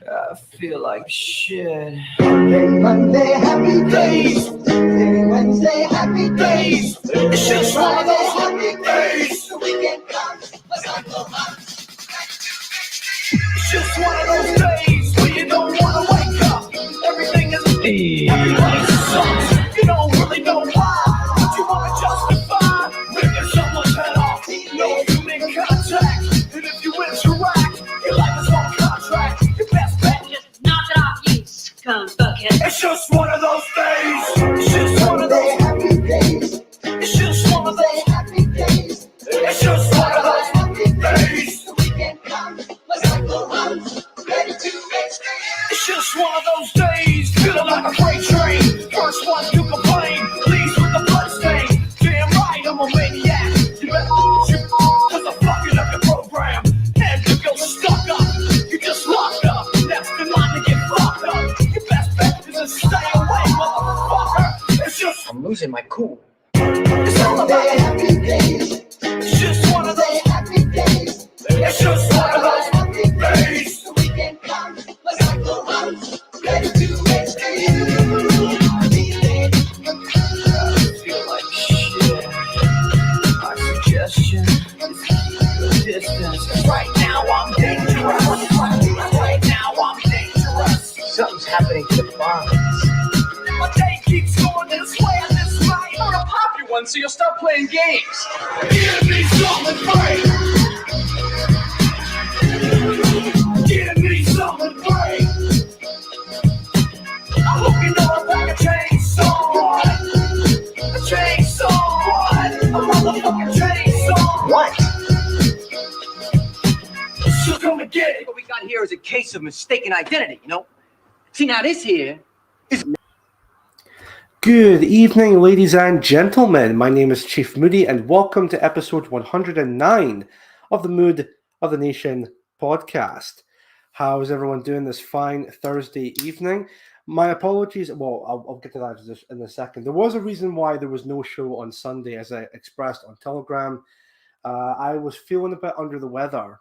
I feel like shit. Monday, happy days. Wednesday, happy days. It's just one of those happy days. The weekend comes, but I go home. It's just one of those days where you don't want to wake up. Everything is everybody sucks. You don't really know why, but you want to justify ripping someone's head off. No human contact, and if you interact, your life is on contract. Your best bet, Just knock it off, you scum fuckhead. it's just one of those days. It's just one of those. Happy days. It's just one of those. Happy days. It's just one of those Happy days. The weekend comes, but I go home. Ready to make It's just one of those days, feeling like a freight train. First one to complain, leaves with a blood stain. Damn right, I'm a maniac. You better shoot, cause I'm fucking up your program. And you feel stuck up, you just locked up. Next in line to get fucked up. Your best bet is to stay away, motherfucker. It's just, I'm losing my cool. it's all about happy days. It's just one of those, Happy days. it's just one of those Happy days. The weekend comes, but I go home. Ready to make Feel like shit. My suggestion is distance. Right now I'm dangerous. Right now I'm dangerous. Something's happening to the farms. My day keeps going this way and this way. I'm gonna pop you one so you'll start playing games. Give me something great. Give me something great. I hope you know I'm like a chainsaw. A chainsaw. A motherfucking chainsaw. What? So come and get it. What we got here is a case of mistaken identity, you know? See, now this here is... Good evening, ladies and gentlemen. My name is Chief Moody, and welcome to episode 109 of the Mood of the Nation podcast. How is everyone doing this fine Thursday evening? My apologies. Well, I'll get to that in a second. There was a reason why there was no show on Sunday, as I expressed on Telegram. I was feeling a bit under the weather,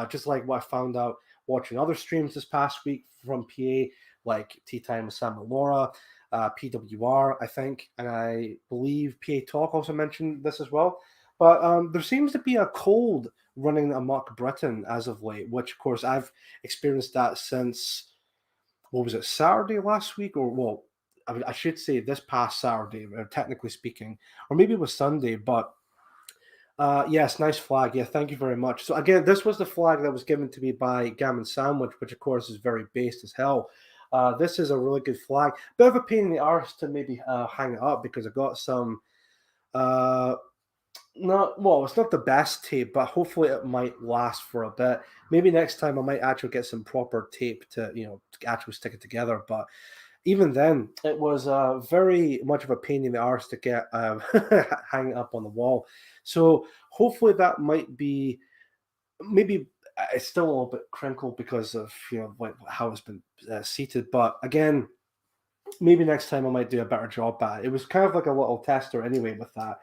just like what I found out watching other streams this past week from PA, like Tea Time with Sam and Laura, PWR, I think, and I believe PA Talk also mentioned this as well. But there seems to be a cold running amok Britain as of late, which, of course, I've experienced that since, what was it, Saturday last week? Or, well, I should say this past Saturday, technically speaking, or maybe it was Sunday, but yes, nice flag. Yeah, thank you very much. So again, this was the flag that was given to me by Gammon Sandwich, which, of course, is very based as hell. This is a really good flag. Bit of a pain in the arse to maybe hang it up because I got some, it's not the best tape, but hopefully it might last for a bit. Maybe next time I might actually get some proper tape to actually stick it together. But even then, it was very much of a pain in the arse to get hang up on the wall. So hopefully that might be maybe. It's still a little bit crinkled because of how it's been seated, but again, maybe next time I might do a better job at it. It was kind of like a little tester anyway with that,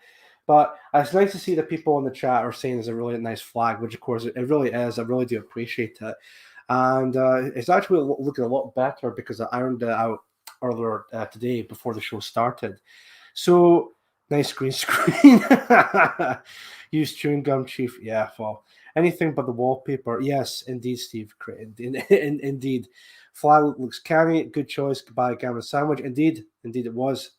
but it's nice to see that people in the chat are saying it's a really nice flag, which of course it really is. I really do appreciate it, and it's actually looking a lot better because I ironed it out earlier today before the show started. So nice green screen. Use chewing gum, Chief. Yeah, well. Anything but the wallpaper. Yes, indeed, Steve. Indeed. Flag looks canny. Good choice by Gammon Sandwich. Indeed it was.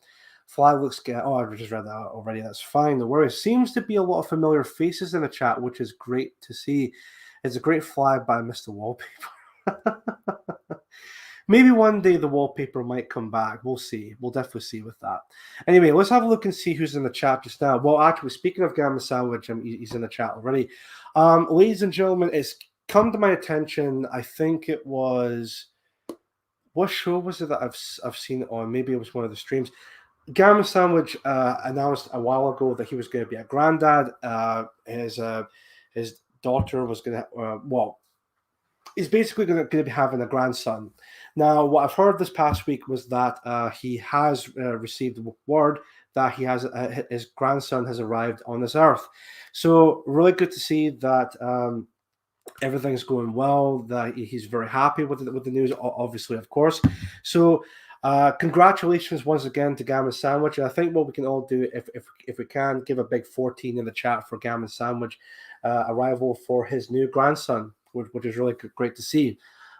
Flag looks good. Oh, I just read that already. That's fine. No worries. Seems to be a lot of familiar faces in the chat, which is great to see. It's a great flag by Mr. Wallpaper. Maybe one day the wallpaper might come back. We'll see. We'll definitely see with that. Anyway, let's have a look and see who's in the chat just now. Well, actually, speaking of Gammon Sandwich, he's in the chat already. Ladies and gentlemen, it's come to my attention. I think it was, what show was it that I've seen it on? Maybe it was one of the streams. Gammon Sandwich announced a while ago that he was going to be a granddad. His daughter was going to, he's basically going to be having a grandson. Now, what I've heard this past week was that he has received word that he has his grandson has arrived on this earth. So really good to see that everything's going well. That he's very happy with the news, obviously, of course. So, congratulations once again to Gammon Sandwich. And I think what we can all do, if we can, give a big 14 in the chat for Gammon Sandwich arrival for his new grandson, which is really great to see,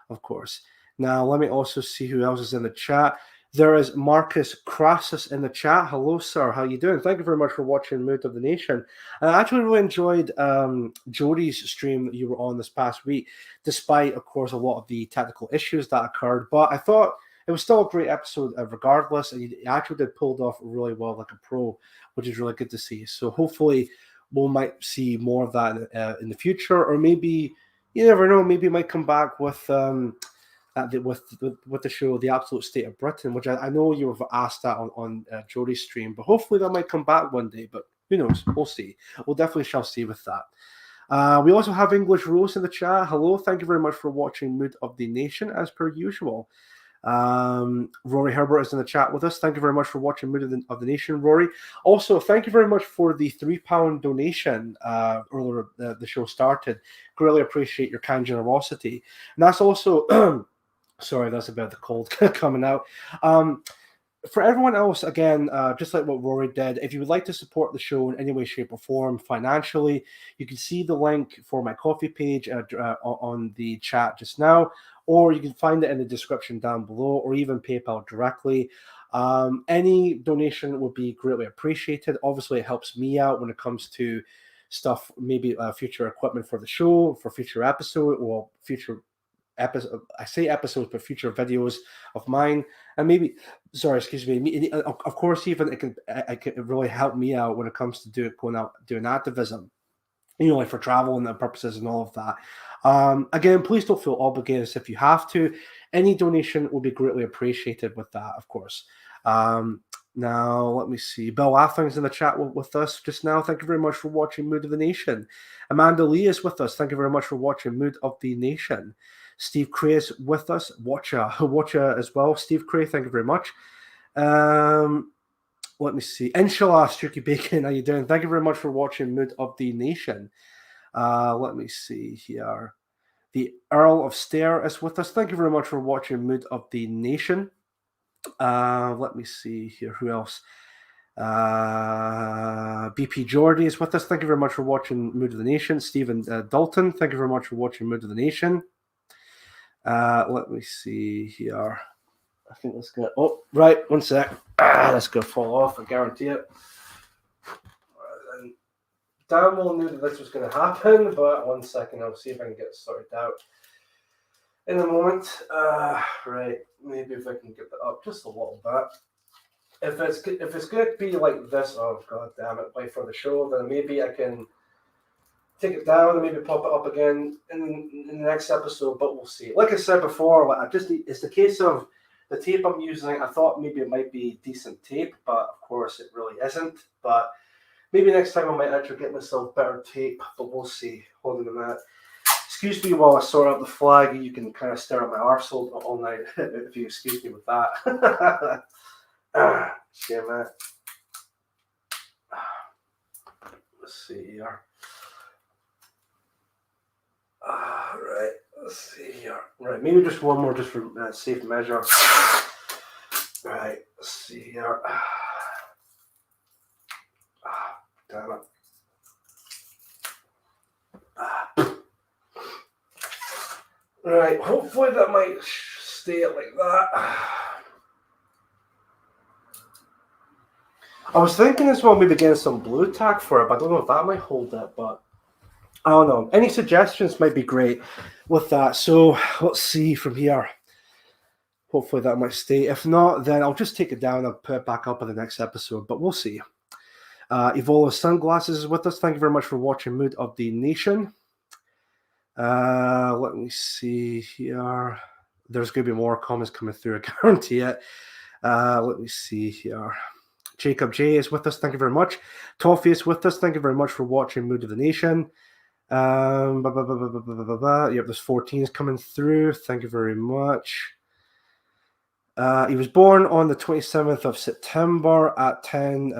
of course. Now, let me also see who else is in the chat. There is Marcus Crassus in the chat. Hello, sir. How you doing? Thank you very much for watching Mood of the Nation. I actually really enjoyed Jody's stream that you were on this past week, despite, of course, a lot of the technical issues that occurred. But I thought it was still a great episode regardless, and you actually did pull it off really well like a pro, which is really good to see. So hopefully we might see more of that in the future, or maybe, you never know, maybe it might come back with the show The Absolute State of Britain, which I know you have asked that on Jody's stream, but hopefully that might come back one day, but who knows, we'll see. We'll definitely shall see with that. We also have English Rose in the chat. Hello, thank you very much for watching Mood of the Nation as per usual. Rory Herbert is in the chat with us. Thank you very much for watching Mood of the Nation, Rory. Also, thank you very much for the £3 donation earlier the show started. Greatly appreciate your kind generosity. And that's also sorry, that's about the cold coming out. For everyone else, again, just like what Rory did, if you would like to support the show in any way, shape, or form financially, you can see the link for my coffee page on the chat just now, or you can find it in the description down below, or even PayPal directly. Any donation would be greatly appreciated. Obviously, it helps me out when it comes to stuff, maybe future equipment for the show, for future episode, or future episode. I say episodes, but future videos of mine, and maybe, sorry, excuse me. Of course, even it can really help me out when it comes to going out doing activism, like for travel and purposes and all of that. Again, please don't feel obligated if you have to. Any donation will be greatly appreciated with that, of course. Now, let me see. Bill Athing's in the chat with us just now. Thank you very much for watching Mood of the Nation. Amanda Lee is with us. Thank you very much for watching Mood of the Nation. Steve Cray is with us. Watcha as well. Steve Cray, thank you very much. Let me see. Inshallah, Stucky Bacon, how you doing? Thank you very much for watching Mood of the Nation. Let me see here. The Earl of Stair is with us. Thank you very much for watching Mood of the Nation. Let me see here. Who else? BP Geordie is with us. Thank you very much for watching Mood of the Nation. Stephen Dalton, thank you very much for watching Mood of the Nation. Let me see here. I think let's go. Oh, right, one sec. That's going to fall off. I guarantee it. Dan will knew that this was going to happen, but 1 second. I'll see if I can get it sorted out in a moment. Right, maybe if I can get that up just a little bit. If it's going to be like this, oh god damn it! Wait for the show, then maybe I can take it down and maybe pop it up again in the next episode, but we'll see. Like I said before, it's the case of the tape I'm using. I thought maybe it might be decent tape, but of course it really isn't. But maybe next time I might actually get myself better tape, but we'll see. Hold on a minute. Excuse me while I sort out the flag. You can kind of stare at my arsehole all night if you excuse me with that. Shame it. Let's see here. Right, let's see here. Right, maybe just one more just for safe measure. Right, let's see here. Damn it. Right, hopefully that might stay like that. I was thinking as well maybe getting some blue tack for it, but I don't know if that might hold it, but I don't know. Any suggestions might be great with that. So let's see from here. Hopefully that might stay. If not, then I'll just take it down and put it back up in the next episode, but we'll see. Evola Sunglasses is with us. Thank you very much for watching Mood of the Nation. Let me see here. There's going to be more comments coming through. I guarantee it. Let me see here. Jacob J is with us. Thank you very much. Toffee is with us. Thank you very much for watching Mood of the Nation. Yep, there's 14s coming through. Thank you very much. He was born on the 27th of September at 10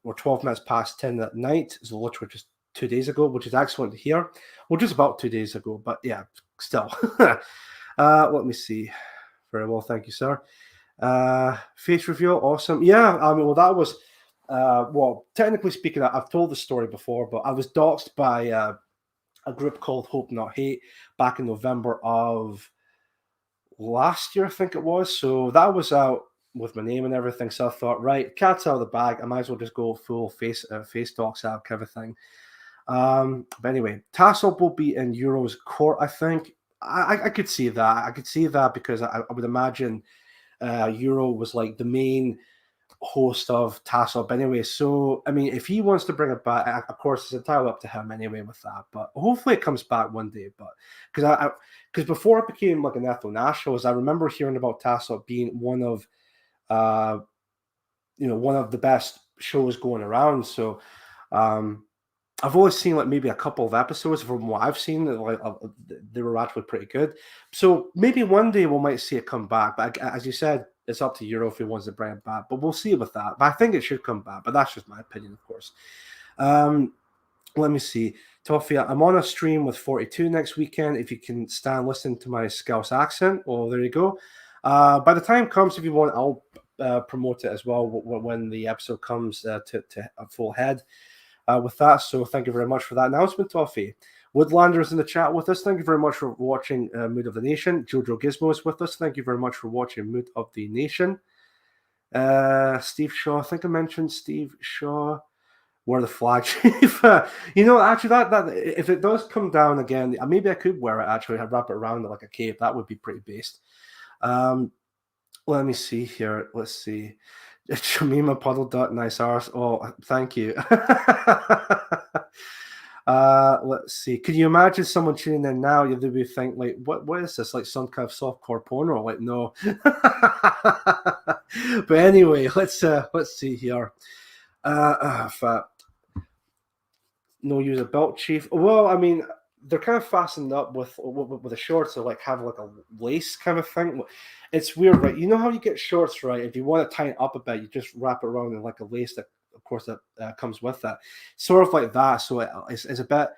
or 12 minutes past 10 at night. So literally just 2 days ago, which is excellent to hear. Well, just about 2 days ago, but yeah, still. Let me see. Very well, thank you, sir. Face reveal, awesome. Yeah, I mean, well, that was, well, technically speaking, I've told the story before, but I was doxxed by a group called Hope Not Hate back in November of last year, I think it was. So that was out with my name and everything. So I thought, right, cat's out of the bag. I might as well just go full face docs out kind of thing. But anyway, Tassel will be in Euro's court, I think. I could see that. I could see that because I would imagine Euro was like the main host of Tassel. But anyway, so I mean, if he wants to bring it back, of course, it's entirely up to him anyway with that. But hopefully, it comes back one day. But because before it became like an ethno nationalist, I remember hearing about Tassel being one of one of the best shows going around. So I've always seen like maybe a couple of episodes from what I've seen. Like they were actually pretty good. So maybe one day we might see it come back. But as you said, it's up to Euro if he wants to bring it back. But we'll see with that. But I think it should come back. But that's just my opinion, of course. Let me see. Toffee, I'm on a stream with 42 next weekend. If you can stand listening to my Scouse accent, well, there you go. By the time comes, if you want, I'll promote it as well when the episode comes to a full head with that. So thank you very much for that announcement, Toffee. Woodlander's in the chat with us. Thank you very much for watching Mood of the Nation. Jojo Gizmo is with us. Thank you very much for watching Mood of the Nation. Steve Shaw. I think I mentioned Steve Shaw. Wear the flag chief. Actually, that if it does come down again, maybe I could wear it. Actually, I'd wrap it around like a cape. That would be pretty based. Let me see here. Let's see. Shamima Puddle Dot Nice Arse. Oh, thank you. Let's see. Can you imagine someone tuning in now? They would think like, what is this? Like some kind of softcore porno? Like, no. But anyway, let's see here. No use a belt, chief. Well, I mean, they're kind of fastened up with the shorts, so like have like a lace kind of thing. It's weird, right? You know how you get shorts, right? If you want to tighten up a bit, you just wrap it around in like a lace that, of course, that comes with that. Sort of like that. So it's a bit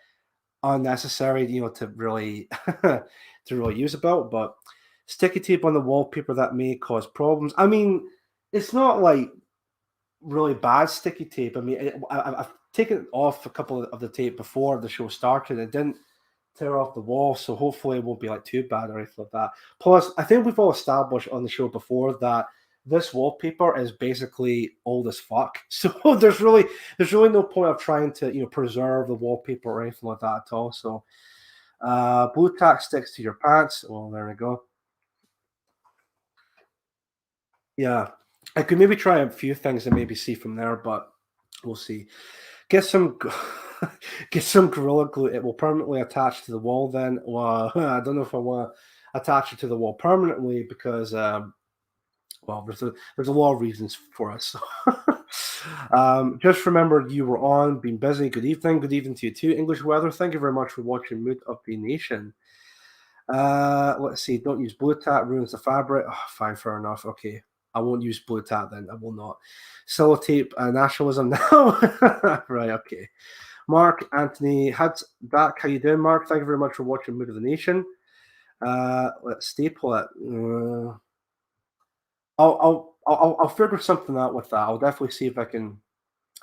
unnecessary, to really use a belt. But sticky tape on the wallpaper that may cause problems. I mean, it's not like really bad sticky tape. I mean, I've taken off a couple of the tape before the show started. It didn't tear off the wall, so hopefully it won't be like too bad or anything like that. Plus, I think we've all established on the show before that this wallpaper is basically old as fuck. So there's really no point of trying to preserve the wallpaper or anything like that at all. So blue tack sticks to your pants. Well, there we go. Yeah, I could maybe try a few things and maybe see from there, but we'll see. Get some Gorilla Glue. It will permanently attach to the wall then. Well, I don't know if I want to attach it to the wall permanently because, there's a lot of reasons for us. Just remember you were on, being busy. Good evening. Good evening to you too. English Weather, thank you very much for watching Mood of the Nation. Let's see. Don't use blue tack, ruins the fabric. Oh, fine, fair enough. Okay. I won't use blue tack then. I will not. Sellotape nationalism now. Right, okay. Mark, Anthony, Huds, Dak, how you doing, Mark? Thank you very much for watching Mood of the Nation. Let's staple it. I'll figure something out with that. I'll definitely see if I can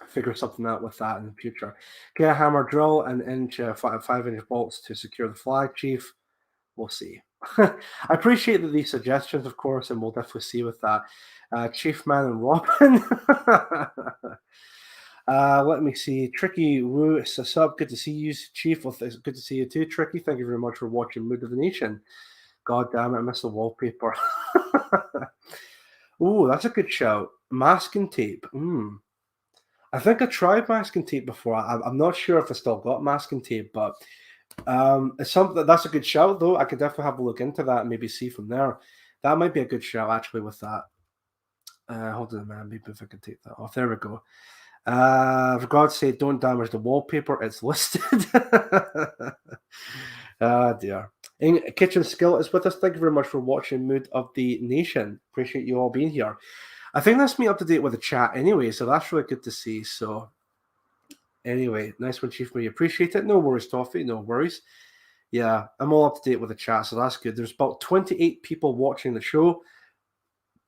figure something out with that in the future. Get a hammer drill and inch 5-inch bolts to secure the flag, Chief. We'll see. I appreciate these suggestions, of course, and we'll definitely see with that. Chief Man and Robin. Let me see. Tricky Woo, it's a sub. Good to see you, Chief. Well, it's good to see you too, Tricky. Thank you very much for watching Mood of the Nation. God damn it, I missed the wallpaper. Ooh, that's a good shout. Masking tape. I think I tried masking tape before. I'm not sure if I still got masking tape, but it's something that's a good shout though. I could definitely have a look into that and maybe see from there. That might be a good shout actually with that. Hold on, man. Maybe if I can take that off. There we go. For God's sake, don't damage the wallpaper. It's listed. Dear. Kitchen Skillet is with us. Thank you very much for watching Mood of the Nation. Appreciate you all being here. I think that's me up to date with the chat anyway, so that's really good to see. So Anyway, nice one, Chief. We appreciate it. No worries, Toffee. No worries. Yeah, I'm all up to date with the chat, so that's good. There's about 28 people watching the show,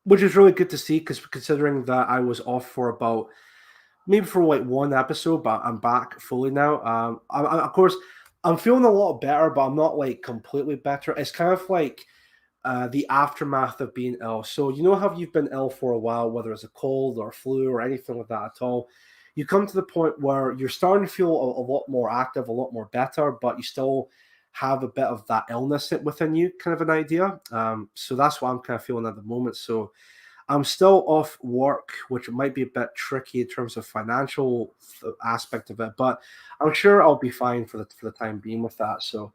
which is really good to see, because considering that I was off for about maybe for like one episode, but I'm back fully now. Of course, I'm feeling a lot better, but I'm not like completely better. It's kind of like the aftermath of being ill. So you know how you've been ill for a while, whether it's a cold or flu or anything like that at all. You come to the point where you're starting to feel a lot more active, a lot more better, but you still have a bit of that illness within you, kind of an idea. So that's what I'm kind of feeling at the moment. So I'm still off work, which might be a bit tricky in terms of financial aspect of it, but I'm sure I'll be fine for the time being with that. So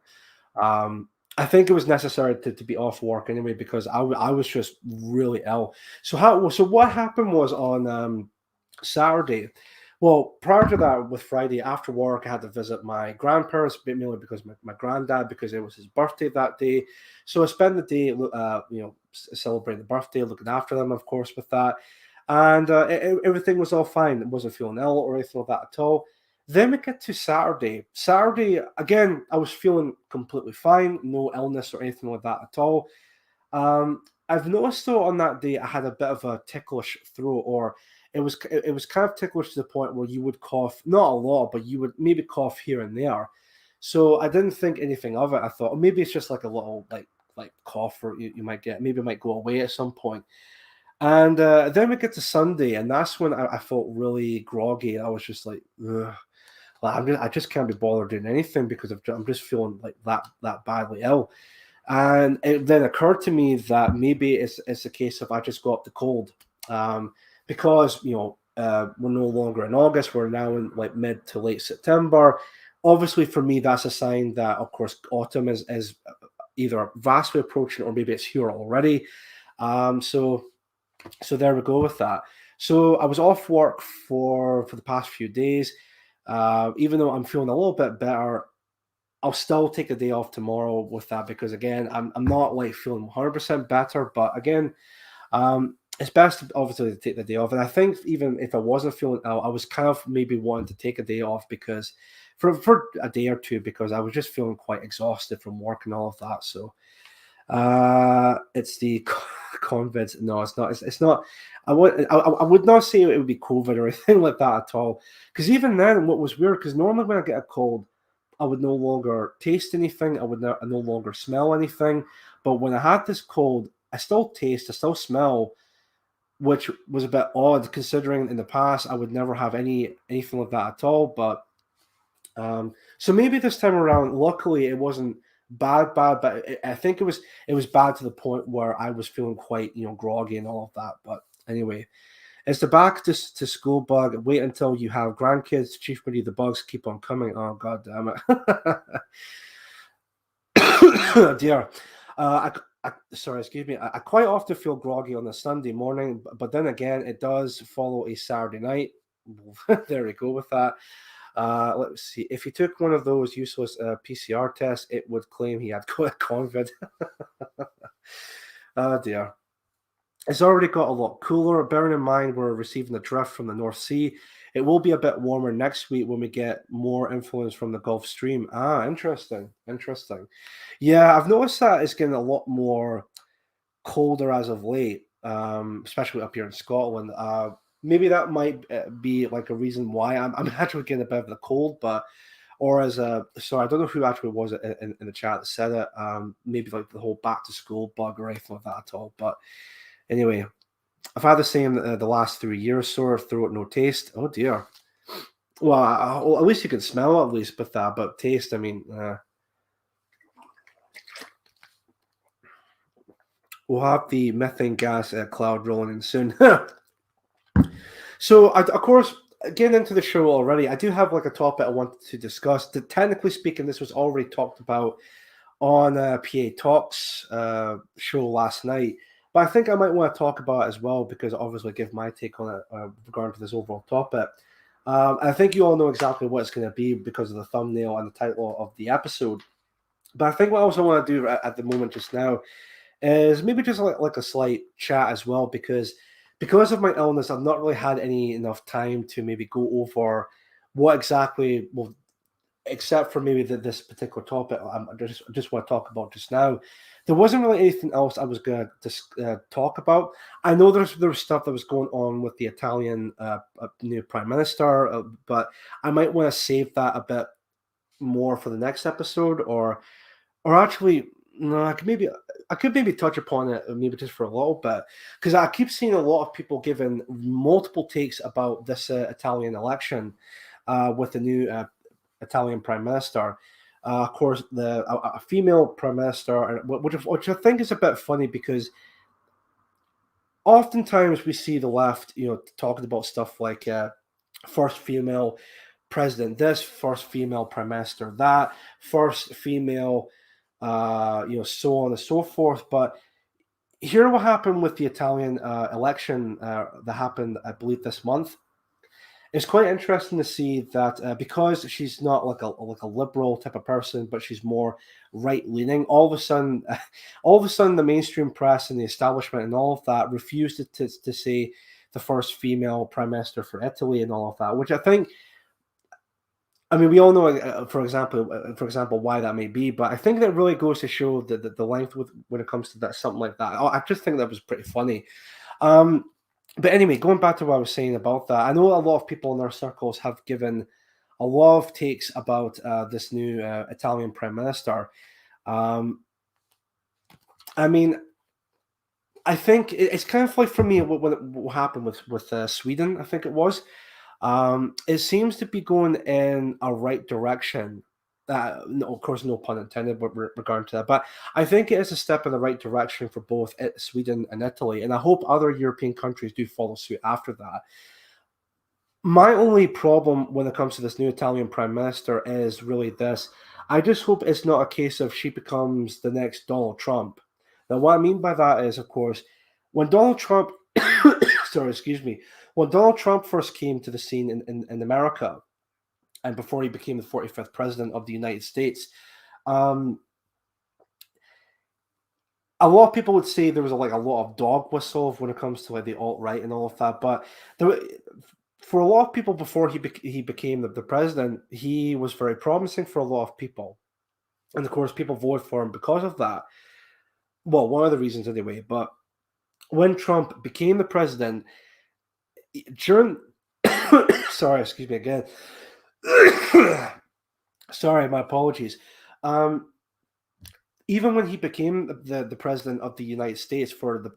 I think it was necessary to be off work anyway, because I was just really ill. So what happened was on Saturday. Well, prior to that, with Friday after work, I had to visit my grandparents, mainly because my granddad, because it was his birthday that day. So I spent the day, celebrating the birthday, looking after them, of course, with that. And everything was all fine. I wasn't feeling ill or anything like that at all. Then we get to Saturday. Saturday, again, I was feeling completely fine, no illness or anything like that at all. I've noticed though on that day I had a bit of a ticklish throat, or it was kind of ticklish to the point where you would cough, not a lot, but you would maybe cough here and there. So I didn't think anything of it. I thought, oh, maybe it's just like a little like cough, or you might get, maybe it might go away at some point. And then we get to Sunday, and that's when I felt really groggy. I was just like, ugh. Like, I just can't be bothered doing anything because I'm just feeling like that badly ill. And it then occurred to me that maybe it's a case of I just got the cold, because we're no longer in August, we're now in like mid to late September. Obviously, for me, that's a sign that, of course, autumn is either vastly approaching, or maybe it's here already. So there we go with that. So I was off work for the past few days. Even though I'm feeling a little bit better, I'll still take a day off tomorrow with that, because again, I'm not like feeling 100% better. But again, it's best obviously to take the day off. And I think even if I wasn't feeling ill, I was kind of maybe wanting to take a day off because for a day or two, because I was just feeling quite exhausted from work and all of that. So it's the COVID. No, it's not. It's not. I would not say it would be COVID or anything like that at all. Because even then, what was weird, because normally when I get a cold, I would no longer taste anything. I would no longer smell anything. But when I had this cold, I still taste, I still smell, which was a bit odd considering in the past I would never have anything like that at all. But so maybe this time around, luckily it wasn't bad, but I think it was bad to the point where I was feeling quite groggy and all of that. But anyway, it's the back to school bug. Wait until you have grandkids. Chief Moody, the bugs keep on coming. Oh god damn it. Dear. Sorry, excuse me. I quite often feel groggy on a Sunday morning, but then again, it does follow a Saturday night. There we go with that. Let's see. If he took one of those useless PCR tests, it would claim he had COVID. Oh dear. It's already got a lot cooler. Bearing in mind we're receiving the drift from the North Sea, it will be a bit warmer next week when we get more influence from the Gulf Stream. Interesting. Yeah, I've noticed that it's getting a lot more colder as of late, especially up here in Scotland. Maybe that might be like a reason why I'm actually getting a bit of the cold, but sorry, I don't know who actually was in the chat that said it. Maybe like the whole back to school bug or anything like that at all. But anyway, I've had the same the last 3 years. Sore throat, no taste. Oh dear. Well, at least you can smell at least with that, but taste, I mean, we'll have the methane gas cloud rolling in soon. So, of course, getting into the show already, I do have like a topic I wanted to discuss. Technically speaking, this was already talked about on PA Talks show last night, but I think I might want to talk about it as well, because obviously give my take on it regarding to this overall topic. I think you all know exactly what it's going to be because of the thumbnail and the title of the episode. But I think what I also want to do at the moment just now is maybe just like a slight chat as well, because of my illness, I've not really had enough time to maybe go over what exactly, well, except for maybe this particular topic I just want to talk about just now, there wasn't really anything else I was going to talk about. I know there was stuff that was going on with the Italian new prime minister, but I might want to save that a bit more for the next episode, or actually, no, I could maybe touch upon it maybe just for a little bit, because I keep seeing a lot of people giving multiple takes about this Italian election with the new Italian prime minister. Of course, a female prime minister, which I think is a bit funny, because oftentimes we see the left, talking about stuff like first female president this, first female prime minister that, first female, so on and so forth. But here, what happened with the Italian election that happened, I believe, this month. It's quite interesting to see that because she's not like a liberal type of person, but she's more right leaning. All of a sudden, the mainstream press and the establishment and all of that refused to say the first female prime minister for Italy and all of that, which I think. I mean, we all know, for example, why that may be, but I think that really goes to show the length when it comes to that, something like that. I just think that was pretty funny. But anyway, going back to what I was saying about that, I know a lot of people in our circles have given a lot of takes about this new Italian prime minister. I mean, I think it's kind of like, for me, what happened with Sweden, I think it was. It seems to be going in a right direction. No, of course, no pun intended with regard to that, but I think it is a step in the right direction for both Sweden and Italy, and I hope other European countries do follow suit after that. My only problem when it comes to this new Italian prime minister is really this. I just hope it's not a case of she becomes the next Donald Trump. Now, what I mean by that is, of course, when Donald Trump, sorry, excuse me, when Donald Trump first came to the scene in America, and before he became the 45th president of the United States, a lot of people would say there was a lot of dog whistle when it comes to like the alt-right and all of that. But for a lot of people before he became the president, he was very promising for a lot of people. And of course, people voted for him because of that. Well, one of the reasons anyway. But when Trump became the president, during sorry, excuse me again. Sorry, my apologies. Even when he became the president of the United States for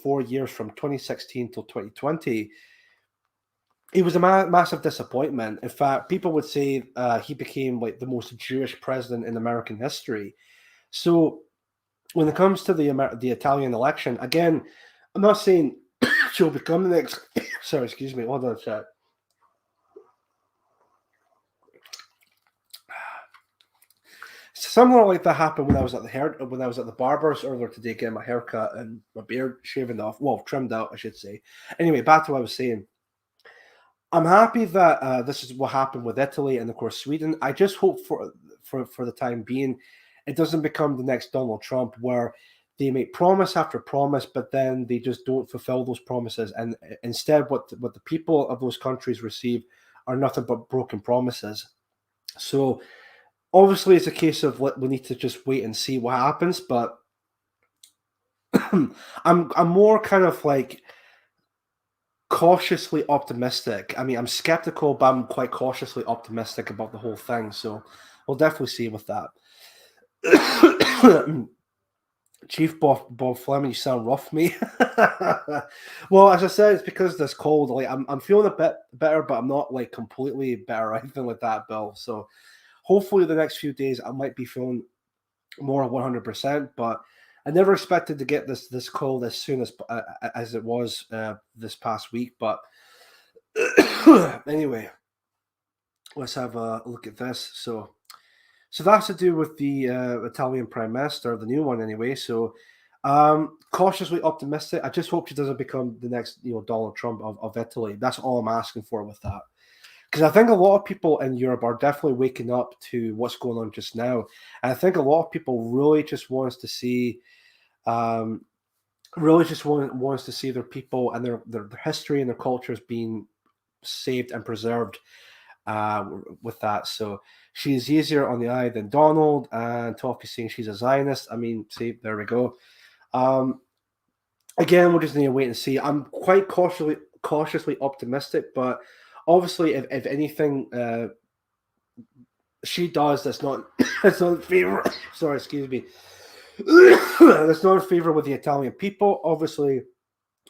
4 years, from 2016 till 2020, it was a massive disappointment. In fact, people would say he became like the most Jewish president in American history. So when it comes to the Italian election, again, I'm not saying she'll become the next. Sorry, excuse me. Hold on a sec. Something like that happened when I was at the barber's earlier today, getting my hair cut and my beard shaven off. Well, trimmed out, I should say. Anyway, back to what I was saying. I'm happy that this is what happened with Italy and of course Sweden. I just hope for the time being, it doesn't become the next Donald Trump, where they make promise after promise, but then they just don't fulfill those promises, and instead, what the people of those countries receive are nothing but broken promises. So obviously, it's a case of we need to just wait and see what happens. But I'm more kind of like cautiously optimistic. I mean, I'm skeptical, but I'm quite cautiously optimistic about the whole thing. So we'll definitely see with that. Chief Bob Fleming, you sound rough, me. Well, as I said, it's because this cold. Like I'm feeling a bit better, but I'm not like completely better or anything like that, Bill. So hopefully the next few days I might be feeling more 100%. But I never expected to get this cold as soon as it was this past week. But anyway, let's have a look at this. So that's to do with the Italian prime minister, the new one anyway. So cautiously optimistic. I just hope she doesn't become the next Donald Trump of Italy. That's all I'm asking for with that. Because I think a lot of people in Europe are definitely waking up to what's going on just now. And I think a lot of people really just want us to see, want us to see their people and their history and their cultures being saved and preserved. with that. So she's easier on the eye than Donald, and Toffee's saying she's a Zionist. I mean, see, there we go. Again, we'll just need to wait and see. I'm quite cautiously optimistic, but obviously, if anything she does that's not that's not in favor. Sorry, excuse me. That's not in favor with the Italian people. Obviously,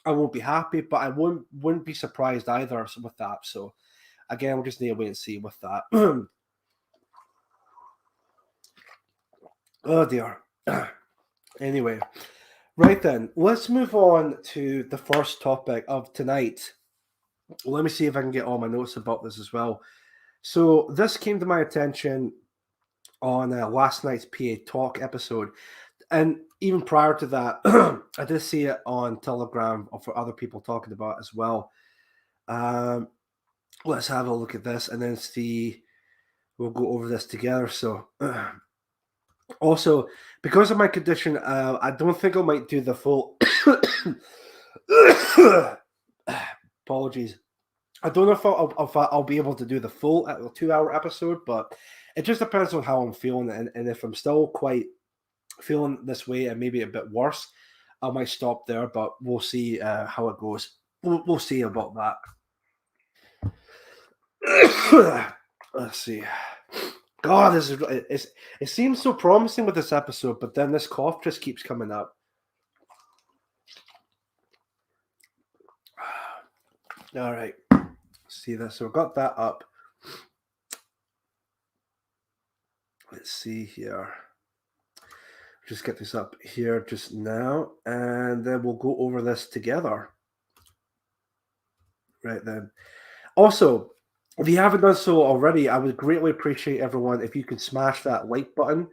I won't be happy, but I wouldn't be surprised either with that. So again, we'll just need to wait and see with that. Oh dear. Anyway, right then, let's move on to the first topic of tonight. Let me see if I can get all my notes about this as well. So this came to my attention on last night's PA Talk episode. And even prior to that, I did see it on Telegram or for other people talking about it as well. Let's have a look at this and then see. We'll go over this together. So also, because of my condition, I don't think I might do the full... Apologies. I don't know if I'll be able to do the full 2-hour episode, but it just depends on how I'm feeling. And if I'm still quite feeling this way and maybe a bit worse, I might stop there, but we'll see how it goes. We'll see about that. Let's see. God, it seems so promising with this episode, but then this cough just keeps coming up. All right. See this. So we got that up. Let's see here. Just get this up here just now, and then we'll go over this together. Right then. Also, if you haven't done so already, I would greatly appreciate everyone if you could smash that like button.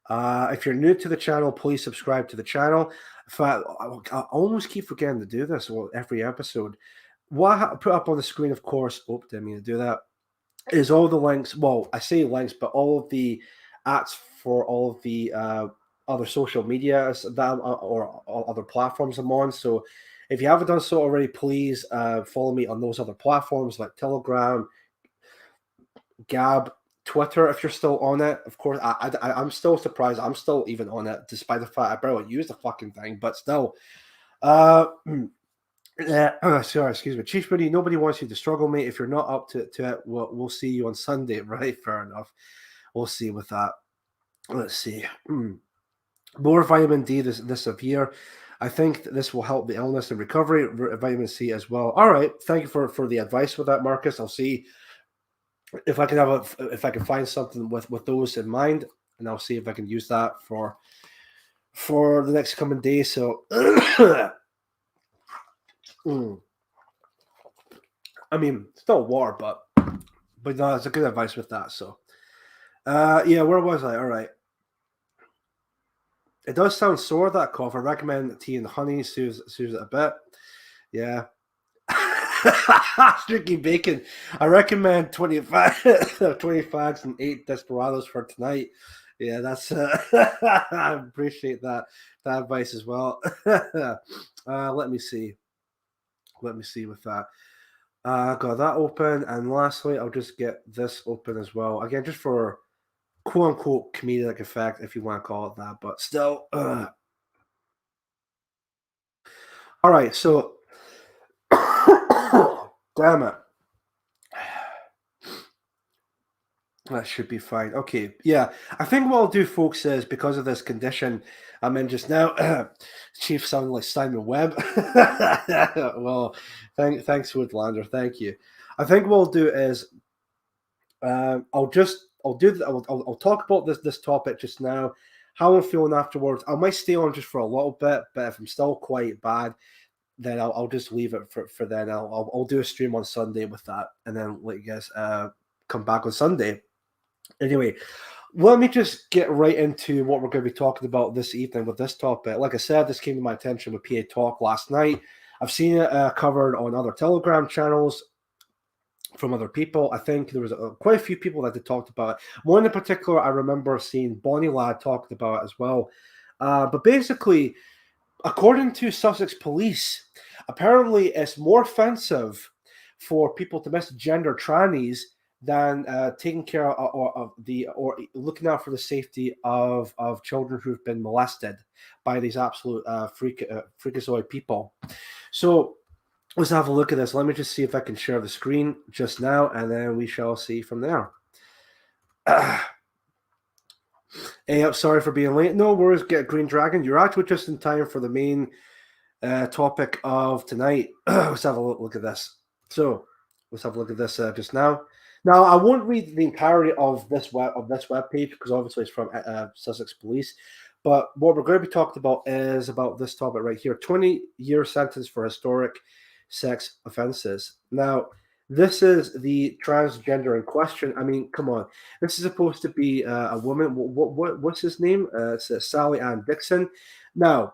If you're new to the channel, please subscribe to the channel. In fact, I almost keep forgetting to do this every episode. What I put up on the screen, of course, didn't mean to do that, is all the links. Well, I say links, but all of the ads for all of the other social media that or other platforms I'm on. So if you haven't done so already, please follow me on those other platforms like Telegram, Gab, Twitter, if you're still on it. Of course, I'm still surprised I'm still even on it, despite the fact I barely use the fucking thing, but still. Sorry, excuse me. Chief Moody, nobody wants you to struggle, mate. If you're not up to it, we'll see you on Sunday, right? Fair enough. We'll see with that. Let's see. More vitamin D this year. I think this will help the illness and recovery. Vitamin C as well. All right. Thank you for the advice with that, Marcus. I'll see if I can if I can find something with those in mind, and I'll see if I can use that for the next coming days. So I mean, still water, but no, it's a good advice with that. So yeah, where was I? All right. It does sound sore, that cough. I recommend tea and honey soothes it a bit. Yeah. Drinking bacon. I recommend 20 fags and 8 desperados for tonight. Yeah, that's I appreciate that advice as well. Let me see with that. Got that open, and lastly, I'll just get this open as well. Again, just for quote-unquote comedic effect, if you want to call it that, but still. All right, so damn it. That should be fine. Okay, yeah. I think what I'll do, folks, is because of this condition I'm in just now, Chief sounding like Simon Webb. Well, thanks, Woodlander. Thank you. I think what I'll do is I'll talk about this topic just now, how I'm feeling afterwards. I might stay on just for a little bit, but if I'm still quite bad, then I'll just leave it for then. I'll do a stream on Sunday with that, and then let you guys come back on Sunday. Anyway, let me just get right into what we're going to be talking about this evening with this topic. Like I said, this came to my attention with PA Talk last night. I've seen it covered on other Telegram channels from other people. I think there was quite a few people that had talked about it. One in particular, I remember seeing Bonnie Lad talked about it as well. But basically, according to Sussex Police, apparently it's more offensive for people to misgender trannies than taking care or looking out for the safety of children who've been molested by these absolute freakazoid people. So let's have a look at this. Let me just see if I can share the screen just now, and then we shall see from there. Hey, sorry for being late. No worries, get Green Dragon. You're actually just in time for the main topic of tonight. Let's have a look at this. So let's have a look at this just now. Now I won't read the entirety of this web page because obviously it's from Sussex Police. But what we're going to be talking about is about this topic right here: 20-year sentence for historic sex offenses. Now, this is the transgender in question. I mean, come on, this is supposed to be a woman. What's his name? It's Sally Ann Dixon. Now,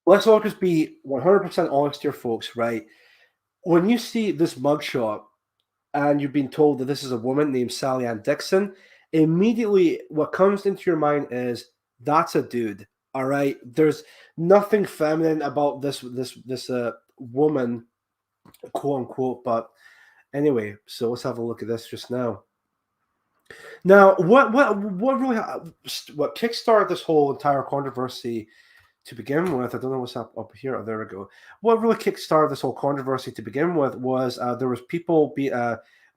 let's all just be 100% honest here, folks, right? When you see this mugshot and you've been told that this is a woman named Sally Ann Dixon, immediately what comes into your mind is that's a dude. All right. There's nothing feminine about this woman, quote unquote. But anyway, so let's have a look at this just now. Now, what kickstarted this whole entire controversy to begin with? I don't know what's up here. Oh, there we go. What really kickstarted this whole controversy to begin with was there was people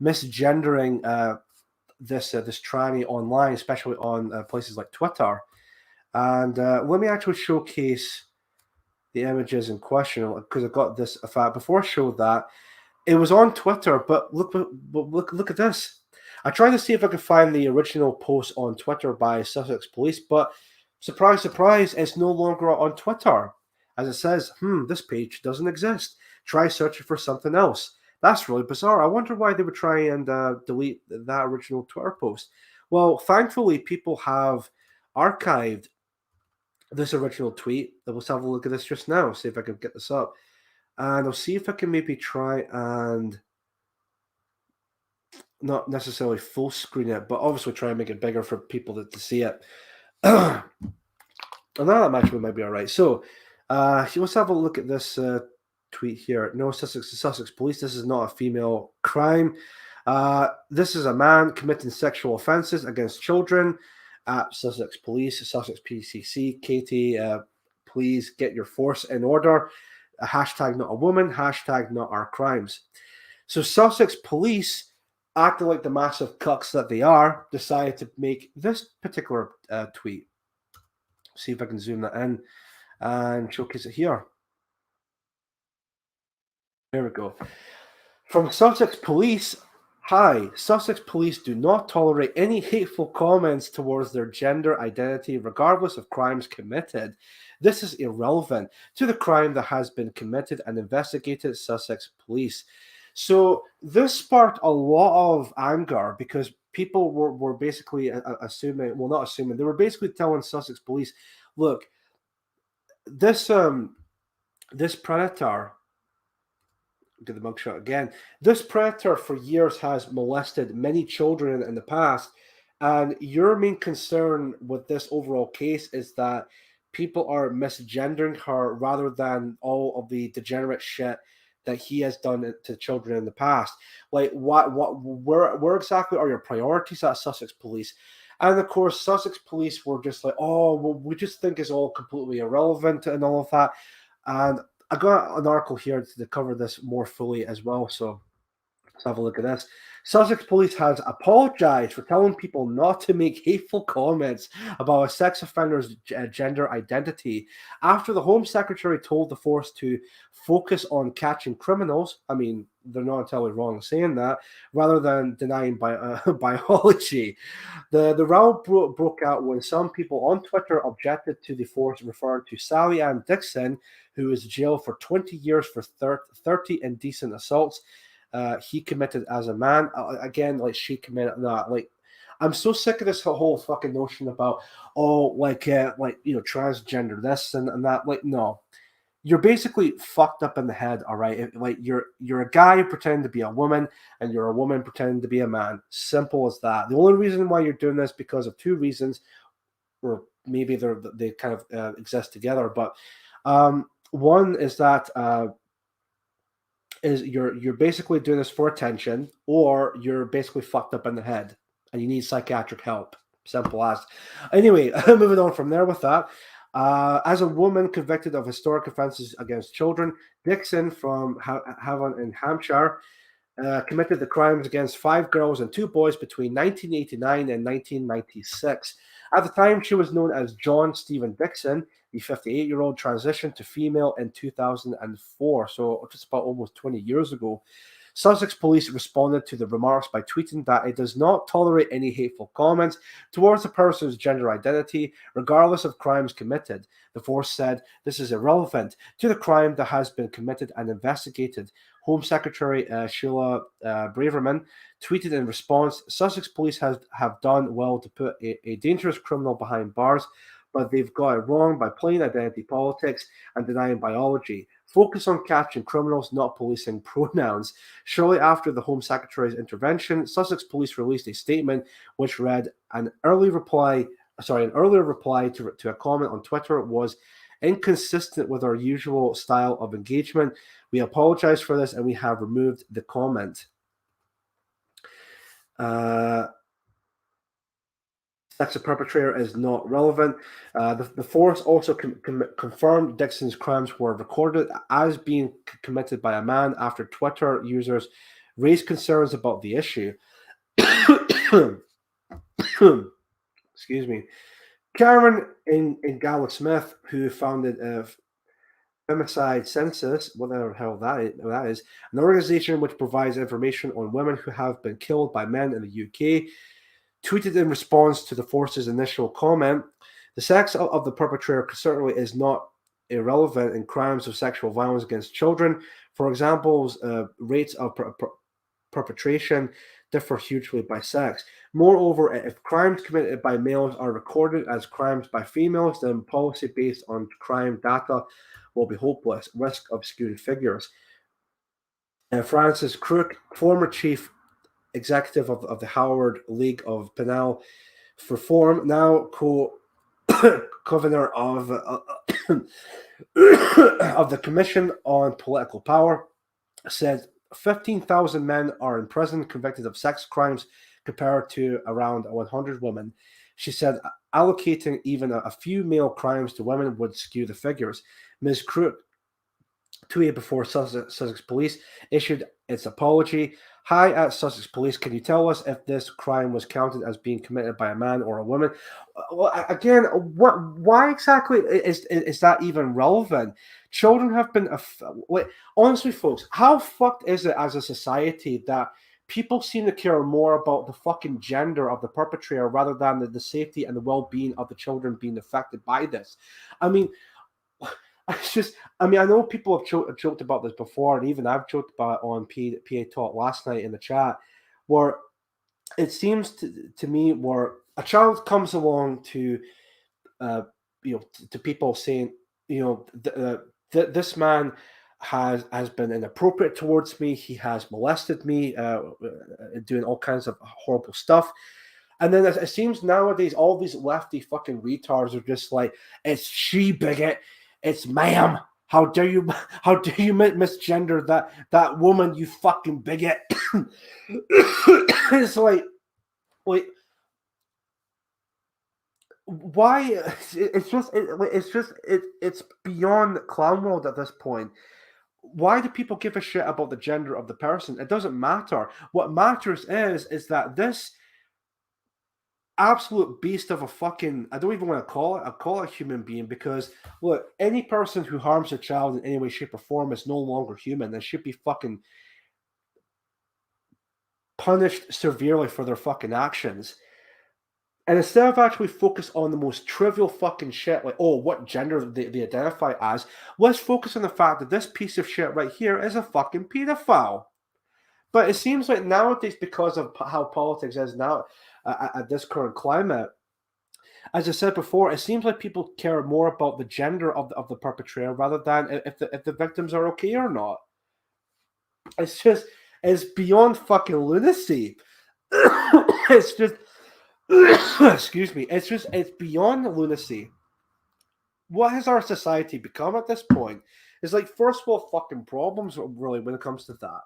misgendering this tranny online, especially on places like Twitter. And let me actually showcase the images in question because I got this fact before I showed that. It was on Twitter, but look at this. I tried to see if I could find the original post on Twitter by Sussex Police, but surprise, surprise, it's no longer on Twitter. As it says, this page doesn't exist. Try searching for something else. That's really bizarre. I wonder why they would try and delete that original Twitter post. Well, thankfully, people have archived this original tweet. Let's have a look at this just now, see if I can get this up. And I'll see if I can maybe try and not necessarily full screen it, but obviously try and make it bigger for people to see it. And that actually might be all right. So let's have a look at this tweet here. No, Sussex Police, this is not a female crime. This is a man committing sexual offences against children at Sussex Police, Sussex PCC. Katie, please get your force in order. Hashtag not a woman, hashtag not our crimes. So Sussex Police, acting like the massive cucks that they are, decided to make this particular tweet. See if I can zoom that in and showcase it here. There we go. From Sussex Police. Hi, Sussex Police do not tolerate any hateful comments towards their gender identity, regardless of crimes committed. This is irrelevant to the crime that has been committed and investigated. Sussex Police. So this sparked a lot of anger because people were basically assuming, well, not assuming, they were basically telling Sussex Police, look, this predator. Do the mugshot again. This predator for years has molested many children in the past, and your main concern with this overall case is that people are misgendering her rather than all of the degenerate shit that he has done to children in the past. Like, where exactly are your priorities at Sussex Police? And of course, Sussex Police were just like, oh, well, we just think it's all completely irrelevant and all of that. And I got an article here to cover this more fully as well, so let's have a look at this. Sussex Police has apologized for telling people not to make hateful comments about a sex offender's gender identity after the Home Secretary told the force to focus on catching criminals. I mean, they're not entirely wrong in saying that, rather than denying biology. The row broke out when some people on Twitter objected to the force referring to Sally Ann Dixon, who is jailed for 20 years for 30 indecent assaults he committed as a man. Again, like she committed that. Like, I'm so sick of this whole fucking notion about transgender this and that. Like, no, you're basically fucked up in the head. All right, like you're a guy pretending to be a woman, and you're a woman pretending to be a man. Simple as that. The only reason why you're doing this because of two reasons, or maybe they kind of exist together. But one is that is you're basically doing this for attention, or you're basically fucked up in the head and you need psychiatric help. Simple as. Anyway, moving on from there with that. As a woman convicted of historic offences against children, Dixon from Havant in Hampshire committed the crimes against 5 girls and 2 boys between 1989 and 1996. At the time, she was known as John Stephen Dixon. The 58-year-old transitioned to female in 2004, so just about almost 20 years ago. Sussex Police responded to the remarks by tweeting that it does not tolerate any hateful comments towards a person's gender identity, regardless of crimes committed. The force said this is irrelevant to the crime that has been committed and investigated. Home Secretary Sheila Braverman tweeted in response, Sussex Police have done well to put a dangerous criminal behind bars, but they've got it wrong by playing identity politics and denying biology. Focus on catching criminals, not policing pronouns. Shortly after the Home Secretary's intervention, Sussex Police released a statement which read, an earlier reply to a comment on Twitter was inconsistent with our usual style of engagement. We apologize for this and we have removed the comment. Sex of perpetrator is not relevant. The force also confirmed Dixon's crimes were recorded as being committed by a man after Twitter users raised concerns about the issue. Excuse me. Karen in Gallup-Smith, who founded Femicide Census, whatever the hell that is, an organization which provides information on women who have been killed by men in the UK, tweeted in response to the force's initial comment, the sex of the perpetrator certainly is not irrelevant in crimes of sexual violence against children. For example, rates of perpetration differ hugely by sex. Moreover, if crimes committed by males are recorded as crimes by females, then policy based on crime data will be hopeless. Risk of skewed figures. Francis Crook, former chief executive of the Howard League of Penal Reform, now co-convener of the Commission on Political Power, said 15,000 men are in prison convicted of sex crimes compared to around 100 women. She said allocating even a few male crimes to women would skew the figures. Ms. Crook tweeted before Sussex Police issued its apology. Hi at Sussex Police, can you tell us if this crime was counted as being committed by a man or a woman? Well, again, why exactly is that even relevant? Children have been... honestly, folks, how fucked is it as a society that people seem to care more about the fucking gender of the perpetrator rather than the safety and the well-being of the children being affected by this? I mean... I know people have joked about this before, and even I've joked about it on PA Talk last night in the chat, where it seems to me where a child comes along to, to people saying, this man has been inappropriate towards me, he has molested me, doing all kinds of horrible stuff. And then it seems nowadays all these lefty fucking retards are just like, it's she bigot. It's ma'am. How dare you misgender that woman, you fucking bigot. It's like, why? It's beyond clown world at this point. Why do people give a shit about the gender of the person? It doesn't matter. What matters is that this absolute beast of a fucking, I don't even want to call it a human being, because look, any person who harms a child in any way, shape, or form is no longer human and should be fucking punished severely for their fucking actions. And instead of actually focus on the most trivial fucking shit, like, oh, what gender they identify as, let's focus on the fact that this piece of shit right here is a fucking pedophile. But it seems like nowadays, because of how politics is now, at this current climate, as I said before, it seems like people care more about the gender of the perpetrator rather than if the victims are okay or not. It's beyond fucking lunacy. It's just, excuse me, it's beyond lunacy. What has our society become at this point? It's like first world fucking problems, really, when it comes to that.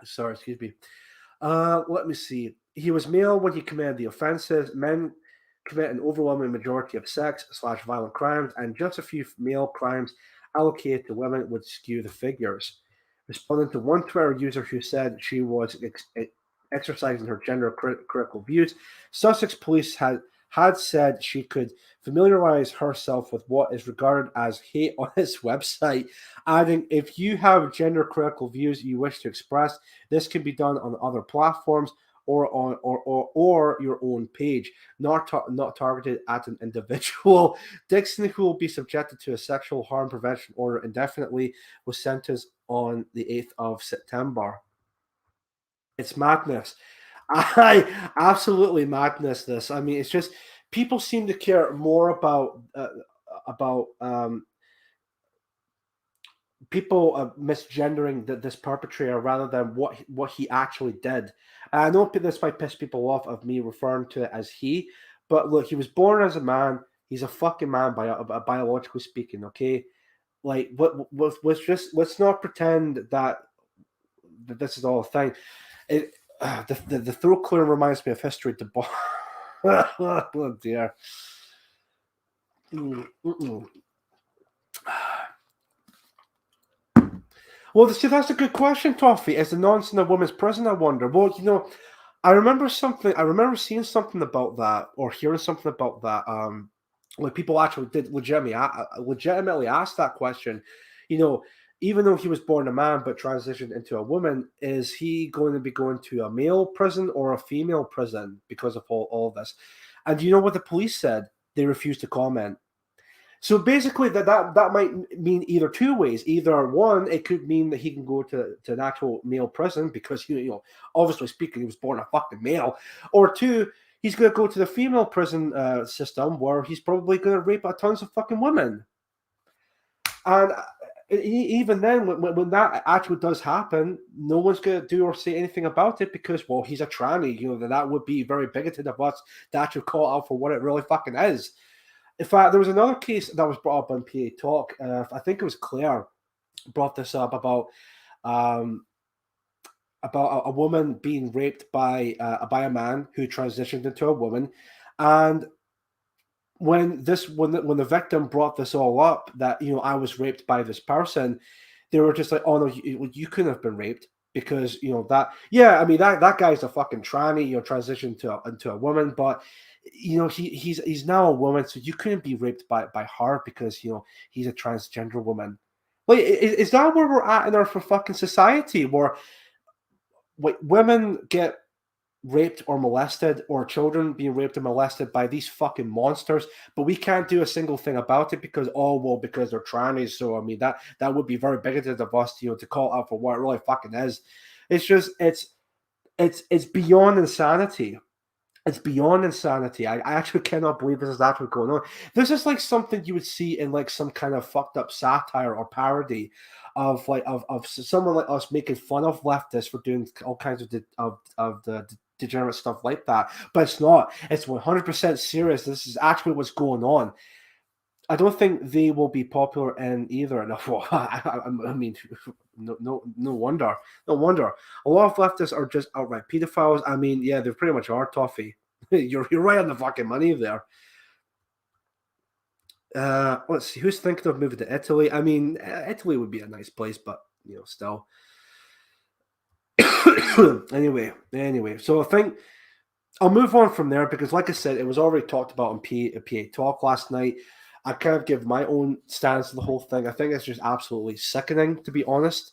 Sorry, excuse me. Let me see. He was male when he committed the offenses. Men commit an overwhelming majority of sex/violent crimes, and just a few male crimes allocated to women would skew the figures. Responding to one Twitter user who said she was exercising her gender critical views, Sussex Police had said she could familiarize herself with what is regarded as hate on its website, adding, "If you have gender critical views you wish to express, this can be done on other platforms or on or your own page, not targeted at an individual." Dixon, who will be subjected to a sexual harm prevention order indefinitely, was sentenced on the 8th of September. It's madness. I absolutely madness. This. I mean, it's just people seem to care more about people misgendering this perpetrator rather than what he actually did. I know this might piss people off of me referring to it as he, but look, he was born as a man. He's a fucking man biologically speaking. Okay, like let's not pretend that this is all a thing. The throat clearing reminds me of history. Oh dear. Well, see, that's a good question, Toffee. Is the nonsense in a women's prison? I wonder. Well, I remember something. I remember seeing something about that, or hearing something about that. Like people actually did legitimately ask that question. Even though he was born a man but transitioned into a woman, is he going to be going to a male prison or a female prison because of all this? And you know what the police said? They refused to comment. So basically, that might mean either two ways. Either one, it could mean that he can go to an actual male prison because obviously speaking, he was born a fucking male. Or two, he's going to go to the female prison system where he's probably going to rape tons of fucking women. And even then, when that actually does happen, no one's going to do or say anything about it because, well, he's a tranny. That would be very bigoted of us to actually call out for what it really fucking is. In fact, there was another case that was brought up on PA Talk. I think it was Claire brought this up about a woman being raped by a man who transitioned into a woman, and when the victim brought this all up, that I was raped by this person, they were just like, "Oh no, you couldn't have been raped because that guy's a fucking tranny, transitioned into a woman, but he's now a woman, so you couldn't be raped by her because he's a transgender woman." Like, is that where we're at in our fucking society, where women get raped or molested, or children being raped and molested by these fucking monsters, but we can't do a single thing about it because they're trannies? So I mean that would be very bigoted of us to call out for what it really fucking is. It's just it's beyond insanity. It's beyond insanity. I actually cannot believe this is actually going on. This is like something you would see in like some kind of fucked up satire or parody of someone like us making fun of leftists for doing all kinds of the degenerate stuff like that. But it's not. It's 100% serious. This is actually what's going on. I don't think they will be popular in either. No, I mean, no wonder. No wonder. A lot of leftists are just outright pedophiles. I mean, yeah, they pretty much are, Toffee. You're right on the fucking money there. Let's see. Who's thinking of moving to Italy? I mean, Italy would be a nice place, but still. Anyway, so I think I'll move on from there because, like I said, it was already talked about on PA Talk last night. I kind of give my own stance to the whole thing. I think it's just absolutely sickening, to be honest.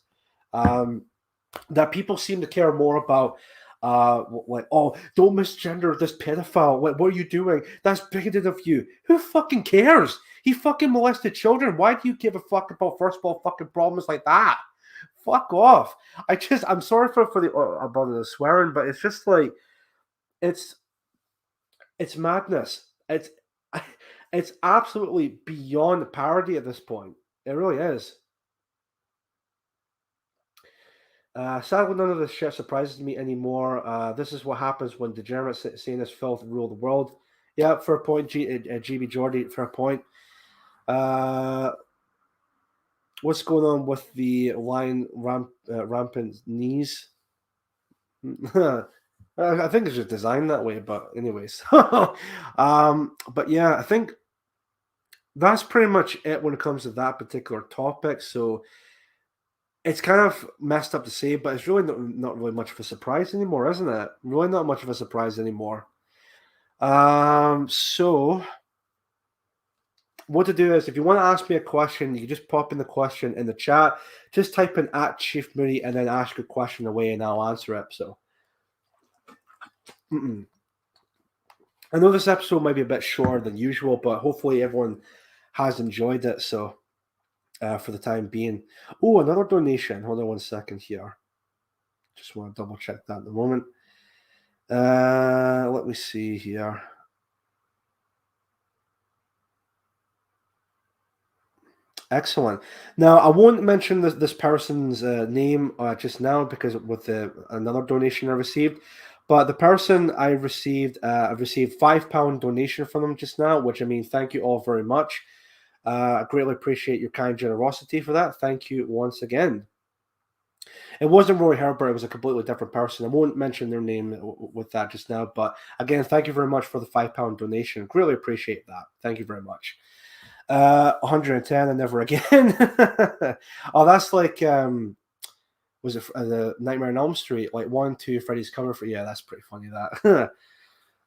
That people seem to care more about, don't misgender this pedophile. What are you doing? That's bigoted of you. Who fucking cares? He fucking molested children. Why do you give a fuck about first of all fucking problems like that? Fuck off. I'm sorry for the about the swearing, but it's just like it's madness. It's absolutely beyond parody at this point. It really is. Sadly, none of this shit surprises me anymore. This is what happens when degenerates seeing this filth rule the world. Yeah, fair point, GB Jordy, fair point. What's going on with the line rampant knees? I think it's just designed that way, but anyways. But yeah, I think that's pretty much it when it comes to that particular topic. So it's kind of messed up to say, but it's really not really much of a surprise anymore, isn't it? Really not much of a surprise anymore. So what to do is, if you want to ask me a question, you can just pop in the question in the chat. Just type in @Chief Moody and then ask your question away, and I'll answer it. So, I know this episode might be a bit shorter than usual, but hopefully everyone has enjoyed it. So, for the time being, oh, another donation. Hold on one second here. Just want to double check that in a moment. Let me see here. Excellent. Now, I won't mention this person's name just now because with another donation I received, but the person I received £5 donation from them just now, which I mean, thank you all very much. I greatly appreciate your kind generosity for that. Thank you once again. It wasn't Roy Herbert. It was a completely different person. I won't mention their name with that just now. But again, thank you very much for the £5 donation. Greatly appreciate that. Thank you very much. 110 and never again. Oh, that's like, was it the Nightmare on Elm Street? Like 1, 2, Freddy's coming for. Yeah, that's pretty funny. That.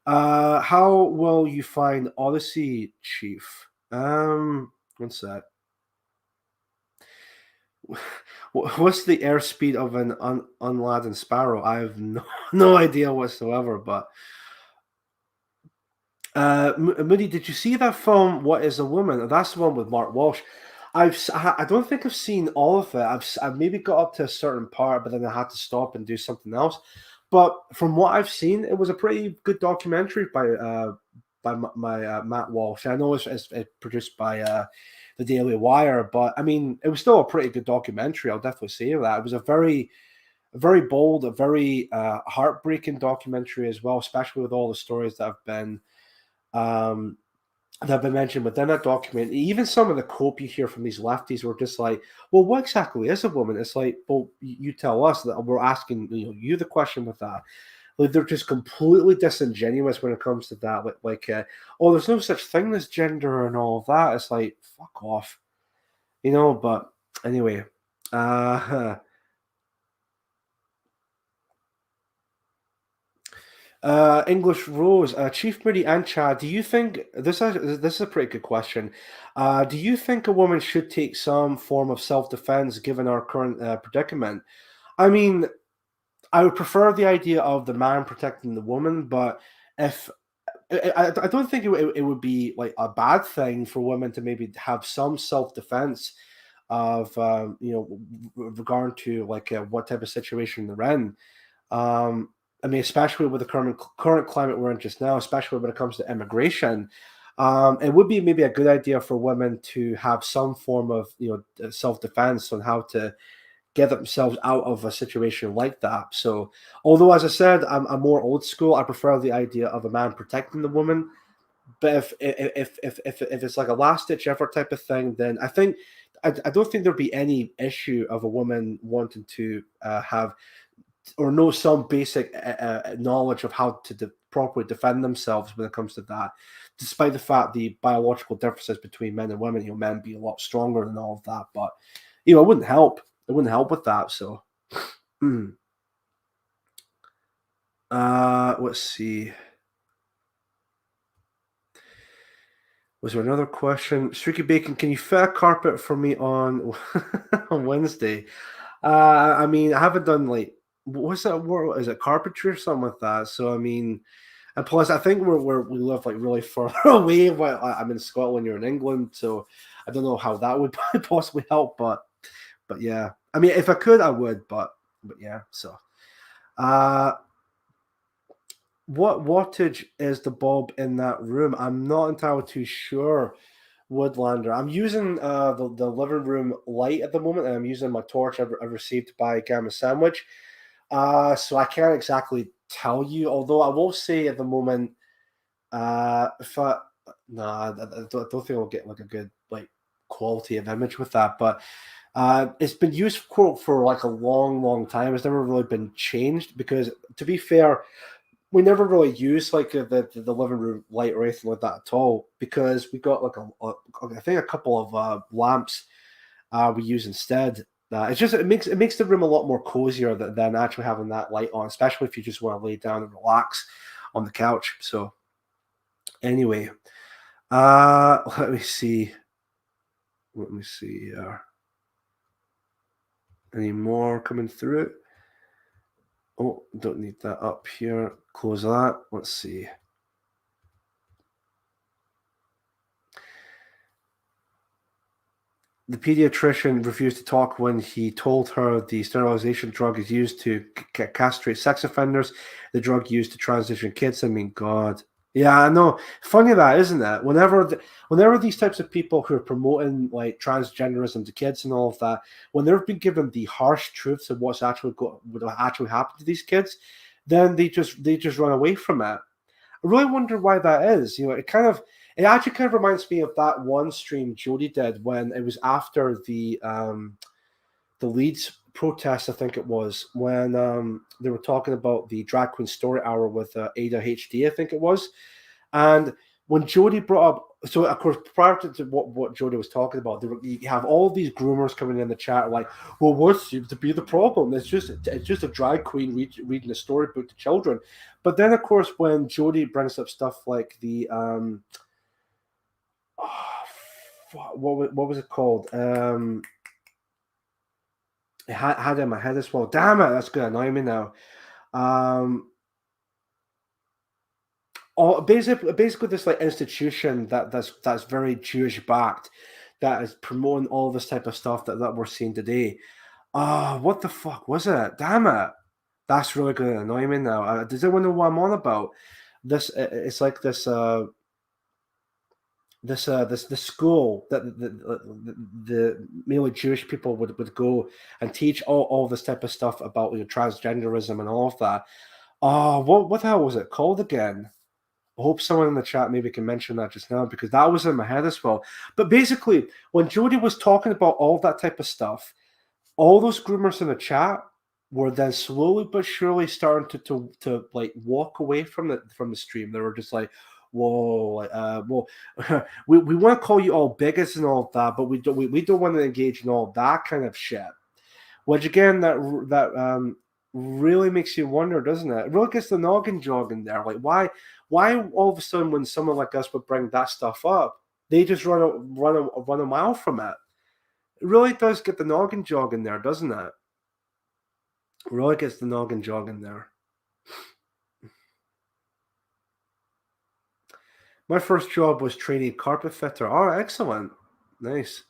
How will you find Odysee, Chief? One sec. What's the airspeed of an unladen sparrow? I have no idea whatsoever. But Moody, did you see that film? What is a Woman? That's the one with Mark Walsh. I don't think I've seen all of it. I've maybe got up to a certain part, but then I had to stop and do something else. But from what I've seen, it was a pretty good documentary by Matt Walsh. I know it's produced by the Daily Wire, but I mean, it was still a pretty good documentary. I'll definitely say that. It was a very bold, a very heartbreaking documentary as well, especially with all the stories that have been mentioned within that document. Even some of the cope you hear from these lefties were just like, well, what exactly is a woman? It's like, well, you tell us. That we're asking you the question with that. Like, they're just completely disingenuous when it comes to that. Oh, there's no such thing as gender and all of that. It's like, fuck off. But anyway. English Rose, Chief Moody and Chad, do you think this is a pretty good question? Do you think a woman should take some form of self-defense given our current predicament? I mean, I would prefer the idea of the man protecting the woman, but if I don't think it would be like a bad thing for women to maybe have some self-defense of regard to like what type of situation they're in. I mean, especially with the current climate we're in just now, especially when it comes to immigration, it would be maybe a good idea for women to have some form of self-defense on how to get themselves out of a situation like that. So, although as I said, I'm more old school, I prefer the idea of a man protecting the woman. But if it's like a last ditch effort type of thing, then I don't think there'd be any issue of a woman wanting to have or know some basic knowledge of how to properly defend themselves when it comes to that, despite the fact the biological differences between men and women, men be a lot stronger than all of that. But it wouldn't help. It wouldn't help with that. So, let's see. Was there another question? Streaky Bacon, can you fit a carpet for me on on Wednesday? I mean, I haven't done like what's that word? Is it carpentry or something like that? So I mean, and plus I think we live like really far away. Well, I'm in Scotland, you're in England, so I don't know how that would possibly help. But yeah, I mean, if I could, I would. But yeah, so. What wattage is the bulb in that room? I'm not entirely too sure, Woodlander. I'm using the living room light at the moment, and I'm using my torch I've received by Gamma Sandwich. So I can't exactly tell you, although I will say at the moment, I don't think I'll get like a good quality of image with that, but it's been used for like a long time. It's never really been changed because, to be fair, we never really used like the living room light or anything like that at all, because we got like I think a couple of lamps we use instead. It's just it makes the room a lot more cozier than actually having that light on, especially if you just want to lay down and relax on the couch. So anyway, let me see. Let me see here. Any more coming through? Oh, don't need that up here. Close that. Let's see. The pediatrician refused to talk when he told her the sterilization drug is used to castrate sex offenders. The drug used to transition kids. I mean, God. Yeah, I know. Funny that, isn't it? Whenever these types of people who are promoting like transgenderism to kids and all of that, when they've been given the harsh truths of what's would actually happen to these kids, then they just run away from it. I really wonder why that is. You know, it actually kind of reminds me of that one stream Jody did when it was after the Leeds protest, I think it was, when they were talking about the Drag Queen Story Hour with Ada HD, I think it was. And when Jody brought up, so of course, prior to what Jody was talking about, you have all these groomers coming in the chat like, well, what seems to be the problem? It's just a drag queen reading a storybook to children. But then, of course, when Jody brings up stuff like the what was it called? I had it in my head as well. Damn it, that's gonna annoy me now. Basically this like institution that's very Jewish backed, that is promoting all this type of stuff that we're seeing today. What the fuck was it? Damn it, that's really gonna annoy me now. Does anyone know what I'm on about? It's like this school that the mainly Jewish people would go and teach all this type of stuff about transgenderism and all of that. What the hell was it called again? I hope someone in the chat maybe can mention that just now, because that was in my head as well. But basically, when Jody was talking about all that type of stuff, all those groomers in the chat were then slowly but surely starting to like walk away from the stream. They were just like, whoa, we want to call you all bigots and all of that, but we don't want to engage in all that kind of shit. Which again, that really makes you wonder, doesn't it? It really gets the noggin jogging there. Like, why all of a sudden when someone like us would bring that stuff up, they just run a mile from it? It really does get the noggin jogging there, doesn't it? It really gets the noggin jogging there. My first job was trainee carpet fitter. Oh, excellent. Nice.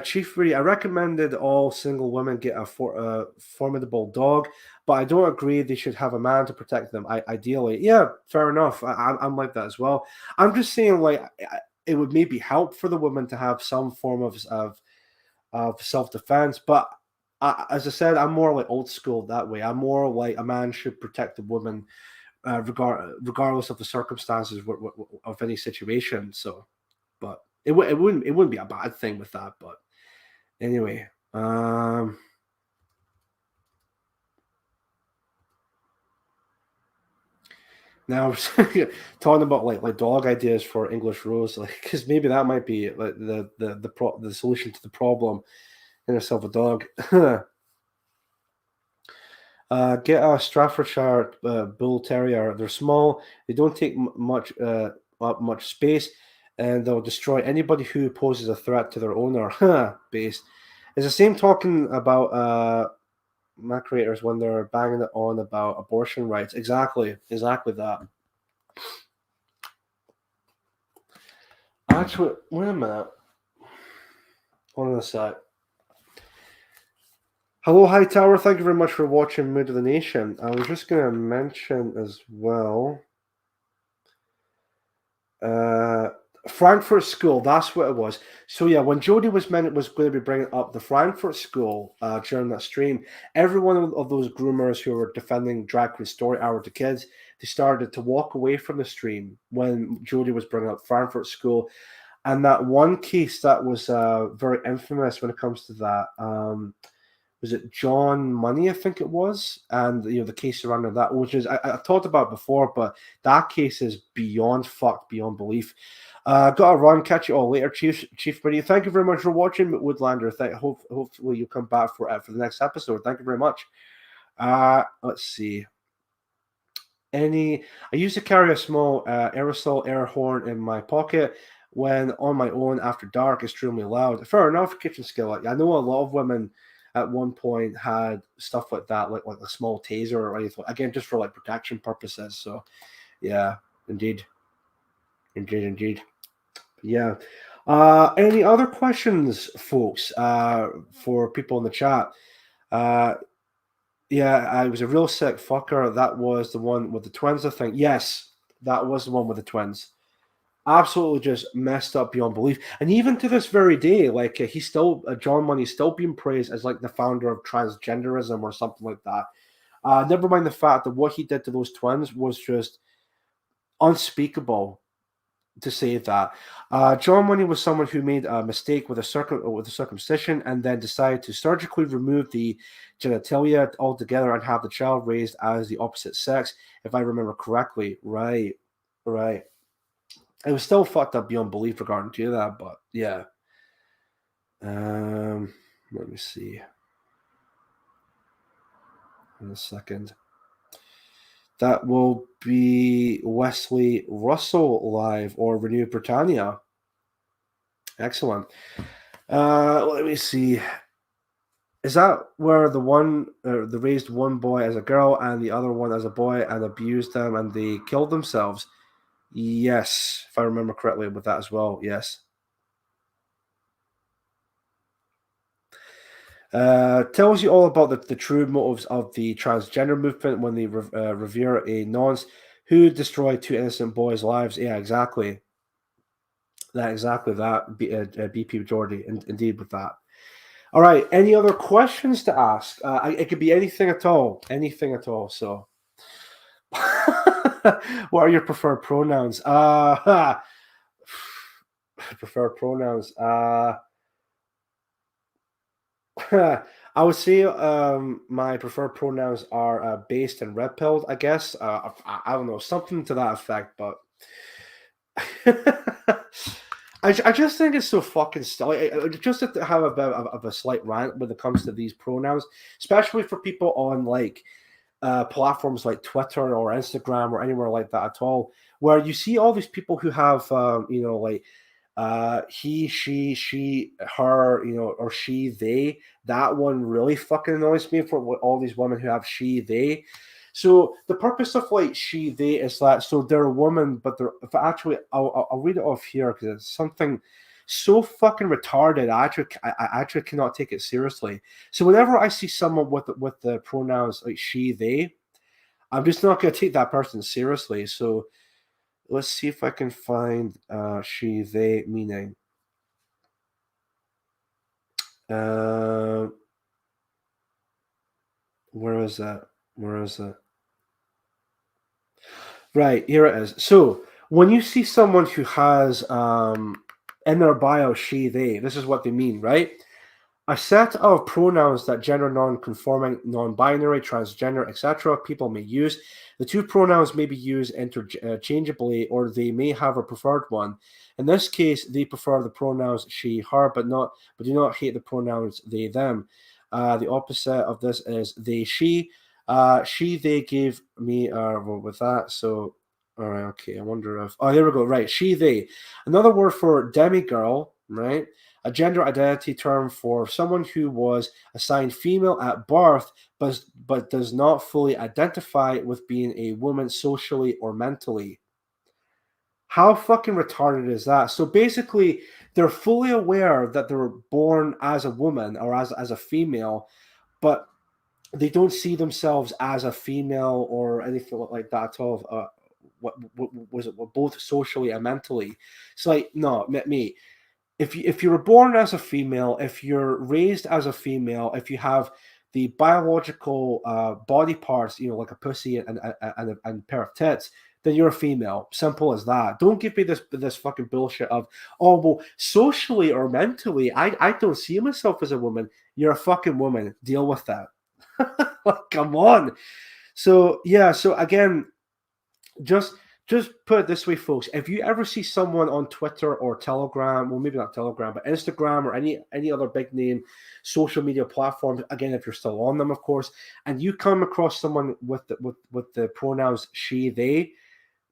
Chief Reedy, I recommended all single women get a formidable dog, but I don't agree they should have a man to protect them. Ideally, yeah, fair enough. I'm like that as well. I'm just saying, like, it would maybe help for the woman to have some form of self-defense. But as I said, I'm more like old school that way. I'm more like a man should protect the woman, regardless of the circumstances of any situation. So, but it wouldn't be a bad thing with that. But anyway, now talking about like dog ideas for English Rose, like, because maybe that might be like the solution to the problem. Get yourself a dog. Get a Staffordshire Bull Terrier. They're small. They don't take much space, and they'll destroy anybody who poses a threat to their owner. Based. It's the same talking about my creators when they're banging it on about abortion rights. Exactly that. Actually, wait a minute. Hold on a sec. Hello, Hightower. Thank you very much for watching Mood of the Nation. I was just going to mention as well, Frankfurt School. That's what it was. So yeah, when Jody was going to be bringing up the Frankfurt School during that stream, every one of those groomers who were defending Drag Queen Story Hour to kids, they started to walk away from the stream when Jody was bringing up Frankfurt School. And that one case that was very infamous when it comes to that, was it John Money, I think it was, and the case surrounding that, which is I talked about before, but that case is beyond fucked, beyond belief. Got to run. Catch you all later, Chief Brady. Thank you very much for watching, Woodlander. Hopefully you'll come back for the next episode. Thank you very much. Let's see. I used to carry a small aerosol air horn in my pocket when on my own after dark, extremely loud. Fair enough, kitchen skillet. I know a lot of women at one point had stuff like that, like a small taser or anything, again, just for like protection purposes. So yeah, indeed. Yeah. Any other questions, folks, for people in the chat? Yeah, I was a real sick fucker. That was the one with the twins, I think. Yes, that was the one with the twins. Absolutely just messed up beyond belief. And even to this very day, like he's still, John Money's still being praised as like the founder of transgenderism or something like that. Never mind the fact that what he did to those twins was just unspeakable, to say that. John Money was someone who made a mistake with a circumcision and then decided to surgically remove the genitalia altogether and have the child raised as the opposite sex, if I remember correctly. Right. It was still fucked up beyond belief regarding to that, but yeah. Let me see. In a second. That will be Wesley Russell live or Renew Britannia. Excellent. Let me see. Is that where the raised one boy as a girl and the other one as a boy and abused them and they killed themselves? Yes, if I remember correctly with that as well. Yes. Tells you all about the true motives of the transgender movement when they revere a nonce who destroyed two innocent boys' lives. Yeah, exactly. BP Jordy, indeed with that. All right. Any other questions to ask? It could be anything at all. Anything at all. So, what are your preferred pronouns? Preferred pronouns. I would say my preferred pronouns are based and red pilled, I guess. I don't know, something to that effect, but I just think it's so fucking silly. Just to have a bit of a slight rant when it comes to these pronouns, especially for people on like platforms like Twitter or Instagram or anywhere like that at all, where you see all these people who have like he, she, her, or she, they. That one really fucking annoys me for all these women who have she, they. So the purpose of like she, they is that so they're a woman, but they're actually I'll read it off here because it's something so fucking retarded. I actually cannot take it seriously. So whenever I see someone with the pronouns like she, they, I'm just not going to take that person seriously. So let's see if I can find she, they meaning. Where is that? Right, here it is. So when you see someone who has in their bio she, they, this is what they mean, right? A set of pronouns that gender non-conforming, non-binary, transgender, etc. people may use. The two pronouns may be used interchangeably, or they may have a preferred one. In this case, they prefer the pronouns she, her, but do not hate the pronouns they, them. The opposite of this is they, she. She, they gave me with that. So, all right, okay. I wonder if there we go. Right, she, they. Another word for demigirl, right? A gender identity term for someone who was assigned female at birth, but does not fully identify with being a woman socially or mentally. How fucking retarded is that? So basically, they're fully aware that they were born as a woman or as a female, but they don't see themselves as a female or anything like that at all. What was it? Both socially and mentally. It's like, no, me. If you were born as a female, if you're raised as a female, if you have the biological body parts, like a pussy and a pair of tits, then you're a female. Simple as that. Don't give me this fucking bullshit of, oh, well, socially or mentally, I don't see myself as a woman. You're a fucking woman. Deal with that. Like, come on. So, yeah, so again, just put it this way, folks. If you ever see someone on Twitter or Telegram, well, maybe not Telegram, but Instagram or any other big name social media platforms, again, if you're still on them, of course, and you come across someone with the pronouns she, they,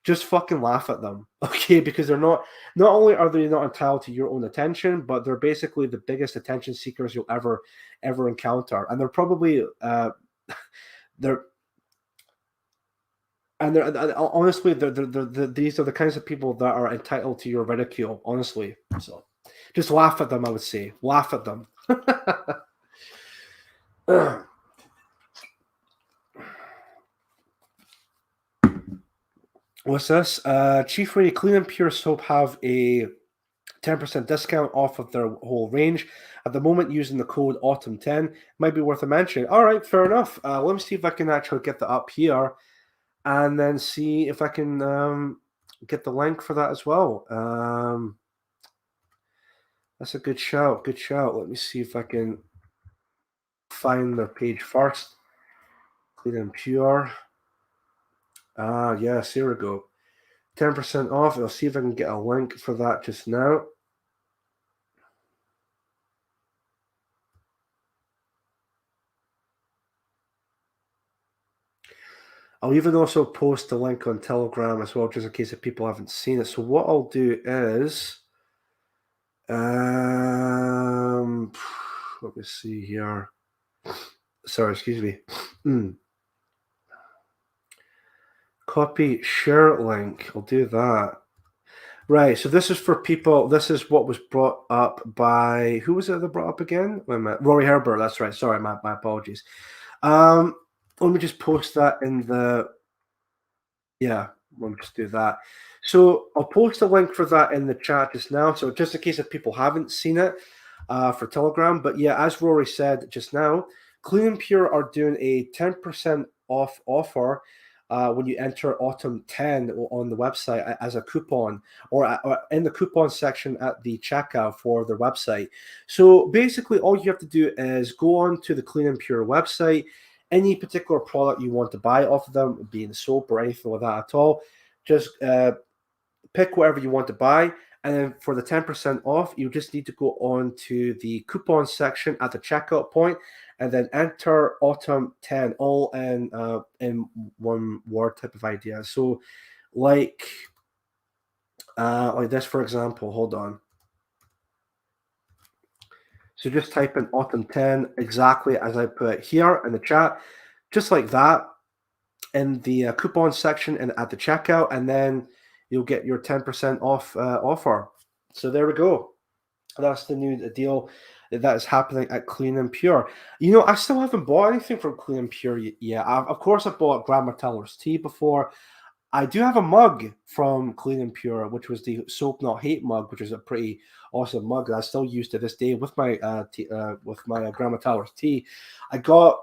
just fucking laugh at them, okay? Because they're not only are they not entitled to your own attention, but they're basically the biggest attention seekers you'll ever encounter, and they're probably they're honestly, these are the kinds of people that are entitled to your ridicule, honestly. So just laugh at them, I would say. Laugh at them. What's this? Chief Ready Clean and Pure Soap have a 10% discount off of their whole range. At the moment, using the code AUTUMN10 might be worth a mention. All right, fair enough. Let me see if I can actually get that up here, and then see if I can get the link for that as well. That's a good shout. Good shout. Let me see if I can find their page first. Clean and Pure. Yes, here we go. 10% off. I'll see if I can get a link for that just now. I'll even also post the link on Telegram as well, just in case if people haven't seen it. So what I'll do is, let me see here. Sorry, excuse me. Copy share link. I'll do that. Right. So this is for people. This is what was brought up by, who was it that brought up again? Wait a minute. Rory Herbert. That's right. Sorry, my apologies. Let me just post that in the, yeah, let me just do that. So I'll post a link for that in the chat just now. So just in case if people haven't seen it for Telegram. But yeah, as Rory said just now, Clean and Pure are doing a 10% off offer when you enter AUTUMN10 on the website as a coupon, or in the coupon section at the checkout for their website. So basically all you have to do is go on to the Clean and Pure website. Any particular product you want to buy off of them, being soap or anything like that at all, just pick whatever you want to buy. And then for the 10% off, you just need to go on to the coupon section at the checkout point and then enter AUTUMN10, all in one word type of idea. So like this, for example, hold on. So just type in AUTUMN10 exactly as I put it here in the chat, just like that, in the coupon section and at the checkout, and then you'll get your 10% off offer. So there we go. That's the new deal that is happening at Clean and Pure. You know, I still haven't bought anything from Clean and Pure yet. Of course, I bought Grandma Teller's tea before. I do have a mug from Clean and Pure, which was the Soap Not Hate mug, which is a pretty awesome mug that I still use to this day with my Grandma Teller's tea. I got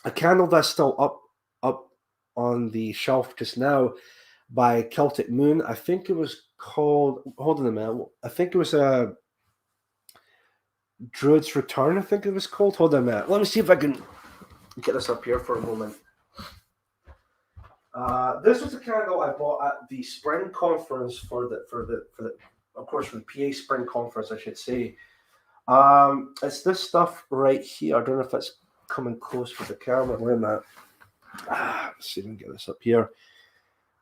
a candle that's still up on the shelf just now by Celtic Moon. I think it was called, hold on a minute, I think it was a Druid's Return, I think it was called. Hold on a minute. Let me see if I can get this up here for a moment. This was a candle I bought at the spring conference for the of course for the PA spring conference, I should say. It's this stuff right here. I don't know if it's coming close with the camera. Wait a minute. Let's see if I can get this up here.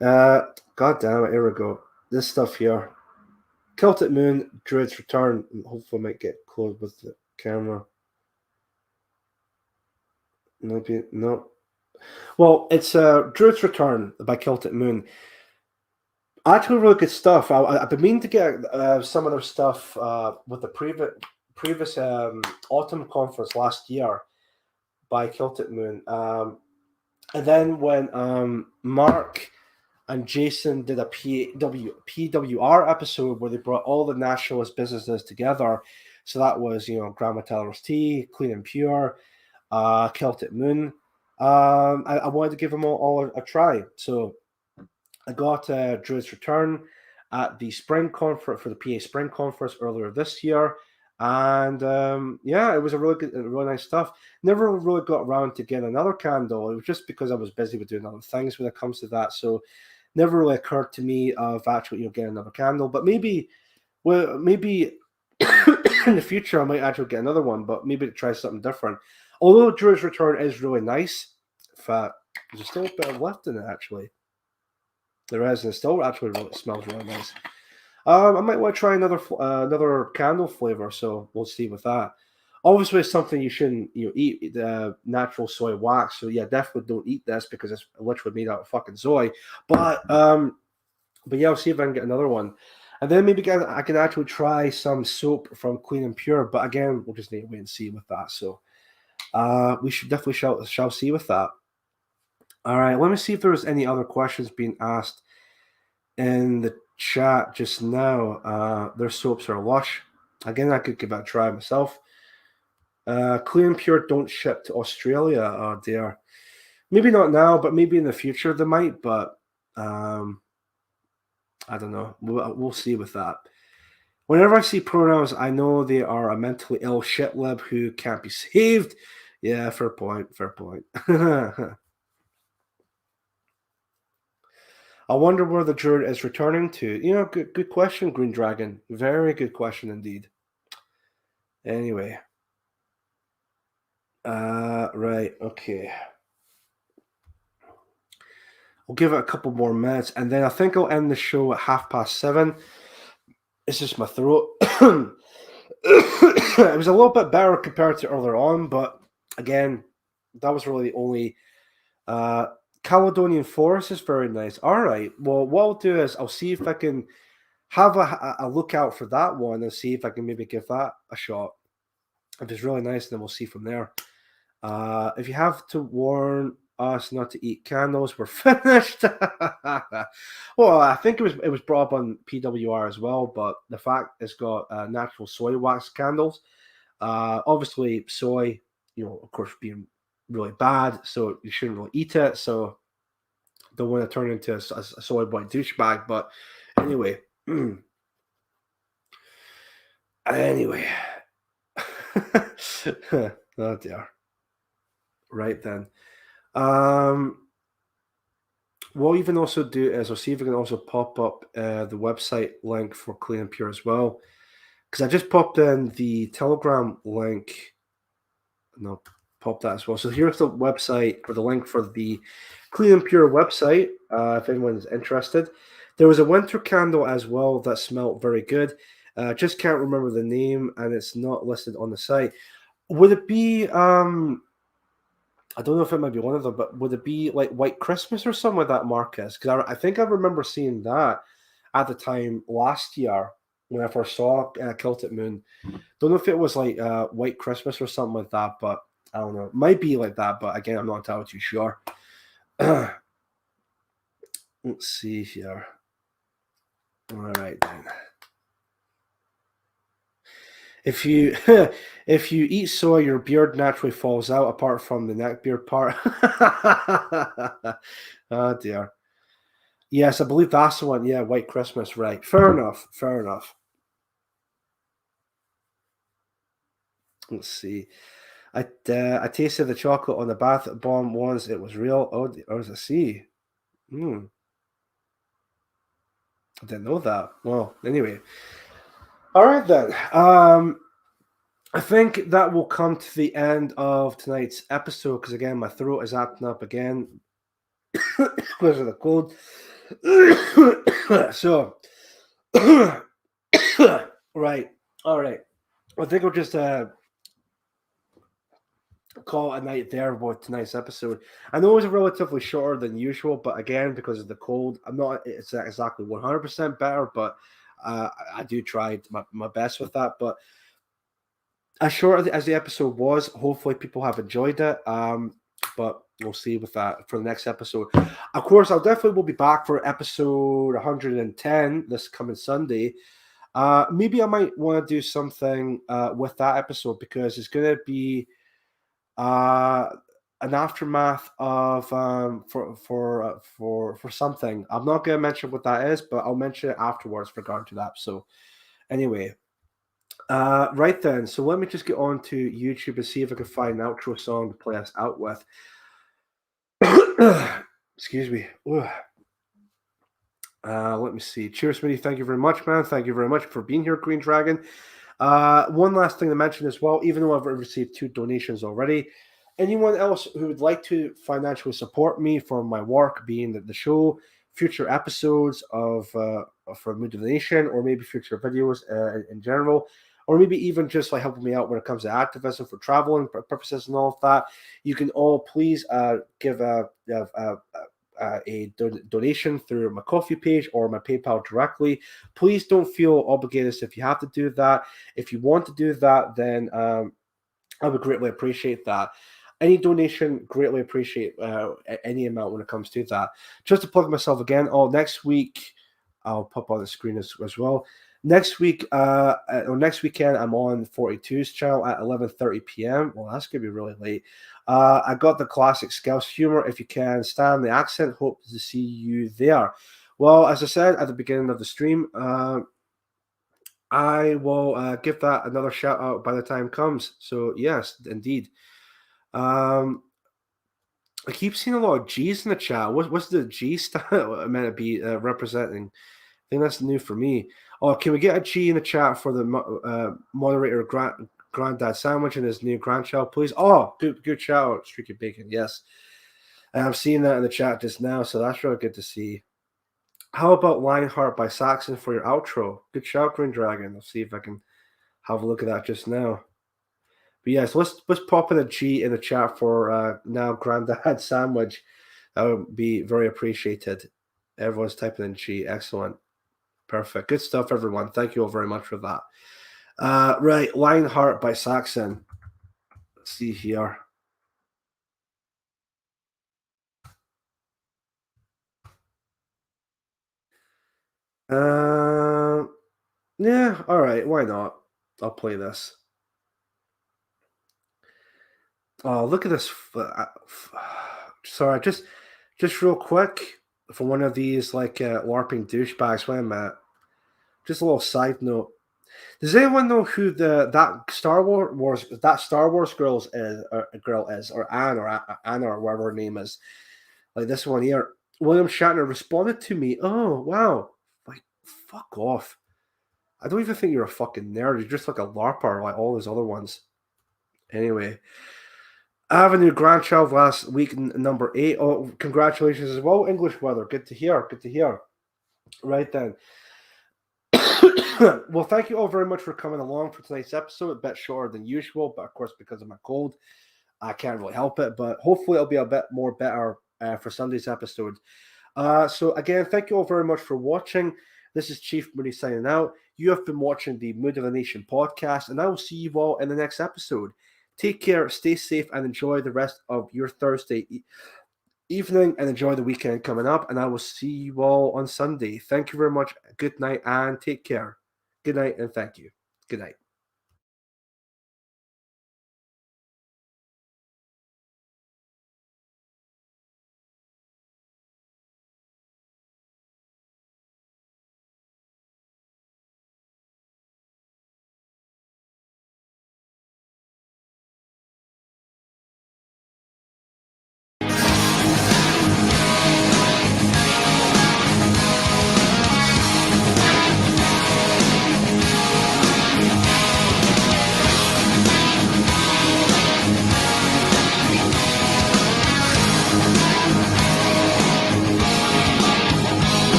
God damn it, here we go. This stuff here. Celtic Moon, Druid's Return. Hopefully I might get close with the camera. Maybe, no. Well, it's Druid's Return by Celtic Moon. Actually, really good stuff. I've been meaning to get some of their stuff with the previous autumn conference last year by Celtic Moon. And then when Mark and Jason did a PWR episode where they brought all the nationalist businesses together. So that was, Grandma Teller's Tea, Clean and Pure, Celtic Moon. I wanted to give them all a try. So I got Druid's Return at the spring conference for the PA Spring Conference earlier this year. And yeah, it was a really nice stuff. Never really got around to getting another candle. It was just because I was busy with doing other things when it comes to that. So never really occurred to me of actually getting another candle. But maybe maybe in the future I might actually get another one. But maybe to try something different. Although Druid's Return is really nice. In fact, there's still a bit left in it actually. There is, and it still actually smells really nice. I might want to try another candle flavor, so we'll see with that. Obviously, it's something you shouldn't eat, the natural soy wax. So yeah, definitely don't eat this because it's literally made out of fucking soy. But yeah, I'll see if I can get another one, and then maybe I can actually try some soap from Clean and Pure. But again, we'll just need to wait and see with that. So we should definitely shall see with that. All right, let me see if there's any other questions being asked in the chat just now. Their soaps are lush. Again, I could give that a try myself. Clean and Pure don't ship to Australia. Oh dear. Maybe not now, but maybe in the future they might. But I don't know. We'll see with that. Whenever I see pronouns, I know they are a mentally ill shitlib who can't be saved. Yeah, fair point. Fair point. I wonder where the Druid is returning to. Good question, Green Dragon. Very good question indeed. Anyway. Right, okay. We'll give it a couple more minutes, and then I think I'll end the show at 7:30. It's just my throat. It was a little bit better compared to earlier on, but again, that was really the only... Caledonian Forest is very nice. All right. Well, what I'll do is I'll see if I can have a look out for that one and see if I can maybe give that a shot. If it's really nice, then we'll see from there. If you have to warn us not to eat candles, we're finished. Well, I think it was brought up on PWR as well, but the fact it's got natural soy wax candles. Obviously, soy, of course, being really bad, so you shouldn't really eat it. So don't want to turn into a soy boy douchebag. But anyway, anyway, oh dear. Right then, what we can also do is I'll see if we can also pop up the website link for Clean and Pure as well, because I just popped in the Telegram link. No. Pop that as well. So here's the website or the link for the Clean and Pure website. If anyone's interested, there was a winter candle as well that smelled very good. Just can't remember the name, and it's not listed on the site. Would it be? I don't know if it might be one of them, but would it be like White Christmas or something like that, Marcus? Because I think I remember seeing that at the time last year when I first saw Celtic Moon. Don't know if it was like White Christmas or something like that, but I don't know. It might be like that, but again, I'm not entirely too sure. Let's see here. All right then. If you eat soy, your beard naturally falls out, apart from the neck beard part. Oh dear. Yes, I believe that's the one. Yeah, White Christmas. Right. Fair enough. Fair enough. Let's see. I tasted the chocolate on the bath bomb once. It was real. Oh, Odysee. I didn't know that. Well, anyway. All right, then. I think that will come to the end of tonight's episode because, again, my throat is acting up again because of the cold. So, right. All right. I think we'll just call it a night there with tonight's episode. I know it was relatively shorter than usual, but again, because of the cold, it's exactly 100% better, but I do try my best with that. But as short as the episode was, hopefully people have enjoyed it. But we'll see with that for the next episode. Of course, I'll definitely will be back for episode 110 this coming Sunday. Maybe I might want to do something with that episode because it's going to be an aftermath of for something. I'm not going to mention what that is, but I'll mention it afterwards regarding to that. So anyway, right then. So let me just get on to YouTube and see if I can find an outro song to play us out with. Excuse me. Let me see. Cheers, Smitty. Thank you very much, man. Thank you very much for being here, Green Dragon. One last thing to mention as well, even though I've received 2 donations already, anyone else who would like to financially support me for my work, being the show, future episodes of for Mood of the Nation, or maybe future videos in general, or maybe even just like helping me out when it comes to activism for traveling purposes and all of that, you can all please give a donation through my Coffee page or my PayPal directly. Please don't feel obligated if you have to do that. If you want to do that, then I would greatly appreciate that. Any donation, greatly appreciate any amount when it comes to that. Just to plug myself again, next week, I'll pop on the screen as well. Next week, or next weekend, I'm on 42's channel at 11:30 p.m. Well, that's going to be really late. I got the classic Scouse humor. If you can stand the accent, hope to see you there. Well, as I said at the beginning of the stream, I will give that another shout out by the time comes. So yes, indeed. I keep seeing a lot of G's in the chat. What's the G style meant to be representing? I think that's new for me. Oh, can we get a G in the chat for the moderator Granddad Sandwich and his new grandchild, please? Oh, good shout out, Streaky Bacon. Yes, and I'm seeing that in the chat just now, so that's really good to see. How about Lionheart by Saxon for your outro? Good shout, Green Dragon. I'll see if I can have a look at that just now. But yes, let's pop in a G in the chat for now Granddad Sandwich. That would be very appreciated. Everyone's typing in G. Excellent. Perfect. Good stuff, everyone. Thank you all very much for that. Right, Lionheart by Saxon. Let's see here. Yeah, all right. Why not? I'll play this. Oh, look at this. Sorry, just real quick for one of these like LARPing douchebags. Wait a minute. Just a little side note. Does anyone know who that Star Wars girl is, or Anna or whatever her name is? Like this one here. William Shatner responded to me. Oh wow, like fuck off. I don't even think you're a fucking nerd. You're just like a LARPer, like all those other ones. Anyway, I have a new grandchild last week, number 8. Oh, congratulations as well, English weather. Good to hear. Good to hear. Right then. Well, thank you all very much for coming along for tonight's episode. A bit shorter than usual, but of course, because of my cold, I can't really help it. But hopefully, it'll be a bit more better for Sunday's episode. So again, thank you all very much for watching. This is Chief Moody signing out. You have been watching the Mood of the Nation podcast, and I will see you all in the next episode. Take care, stay safe, and enjoy the rest of your Thursday evening, and enjoy the weekend coming up. And I will see you all on Sunday. Thank you very much. Good night and take care. Good night and thank you. Good night.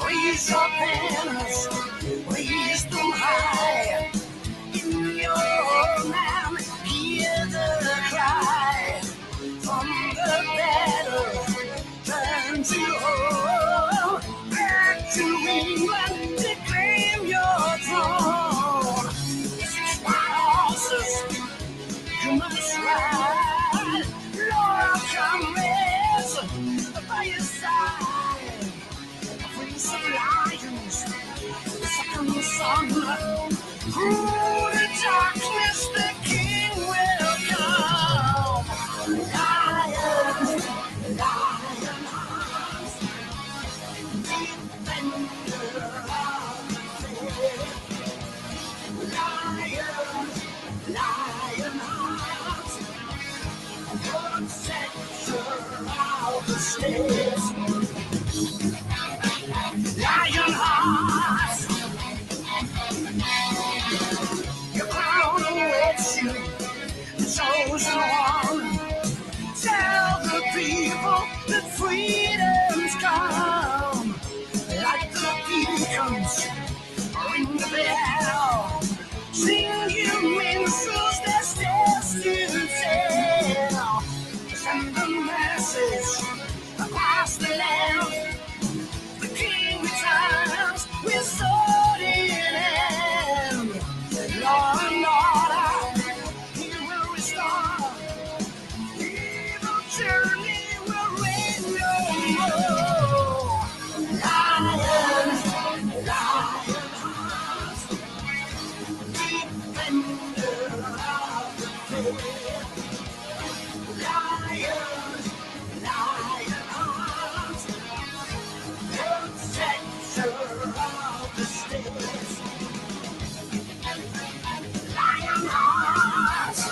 Raise your banners, raise them high. In your land, hear the cry. From the battle, turn to home. Back to England to claim your throne. 6 horses, you must ride. Loyal comrades, Through the darkness, the king will come. Lions, lion hearts, defender of the faith. Lions, lion hearts, protector of the states. Lion hearts, your crown awaits you, the chosen one. Tell the people that freedom's come. Like the beacons, ring the bell. Sing you minstrels their steps to tell. Send the message across the land. The king returns with sword in hand. Law and order, he will restore. Evil tyranny will reign no more. Lions, lion hearts, defender of the faith. Lions, lion hearts, protector of the states. Lion hearts,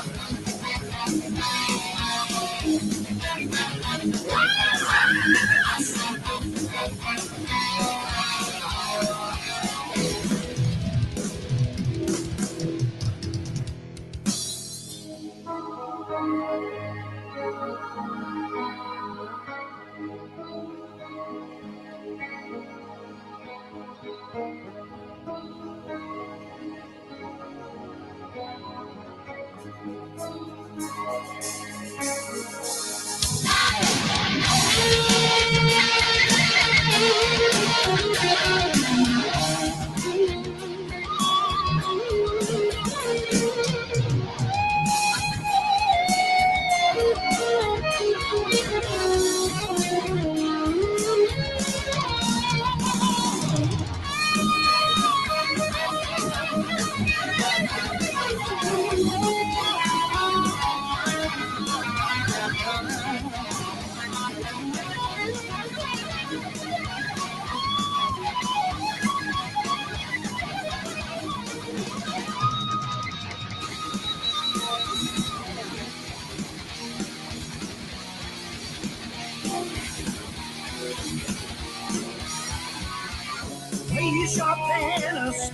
raise your banners,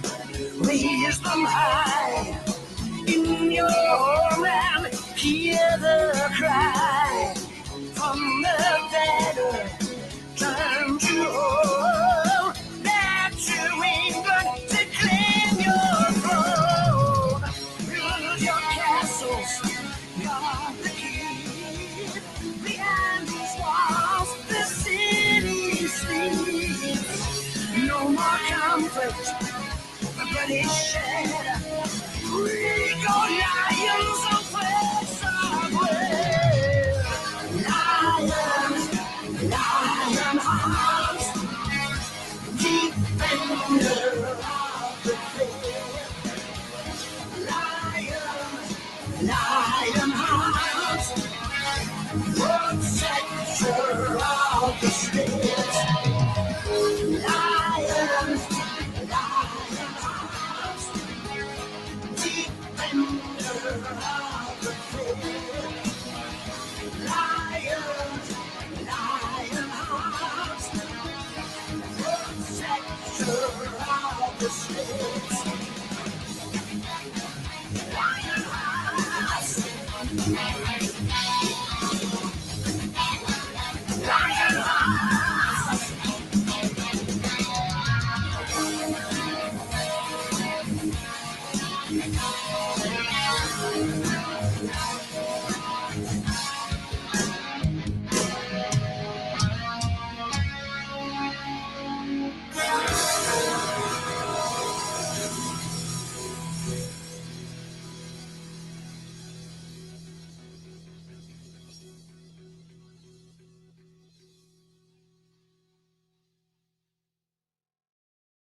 raise them high. In your homeland, hear the cry. From the battle, turn to home. Back to England to claim your throne. Build your castles, guard the keep. Behind these walls, the city sleeps. No more conflict, the bloody shed. We go lions of place of way. Lions, lion hearts, defender of the faith. Lions, lion hearts, protector of the states. Lions, lion hearts, defender of the faith. Lions, lion hearts, protector of the states. Lion hearts.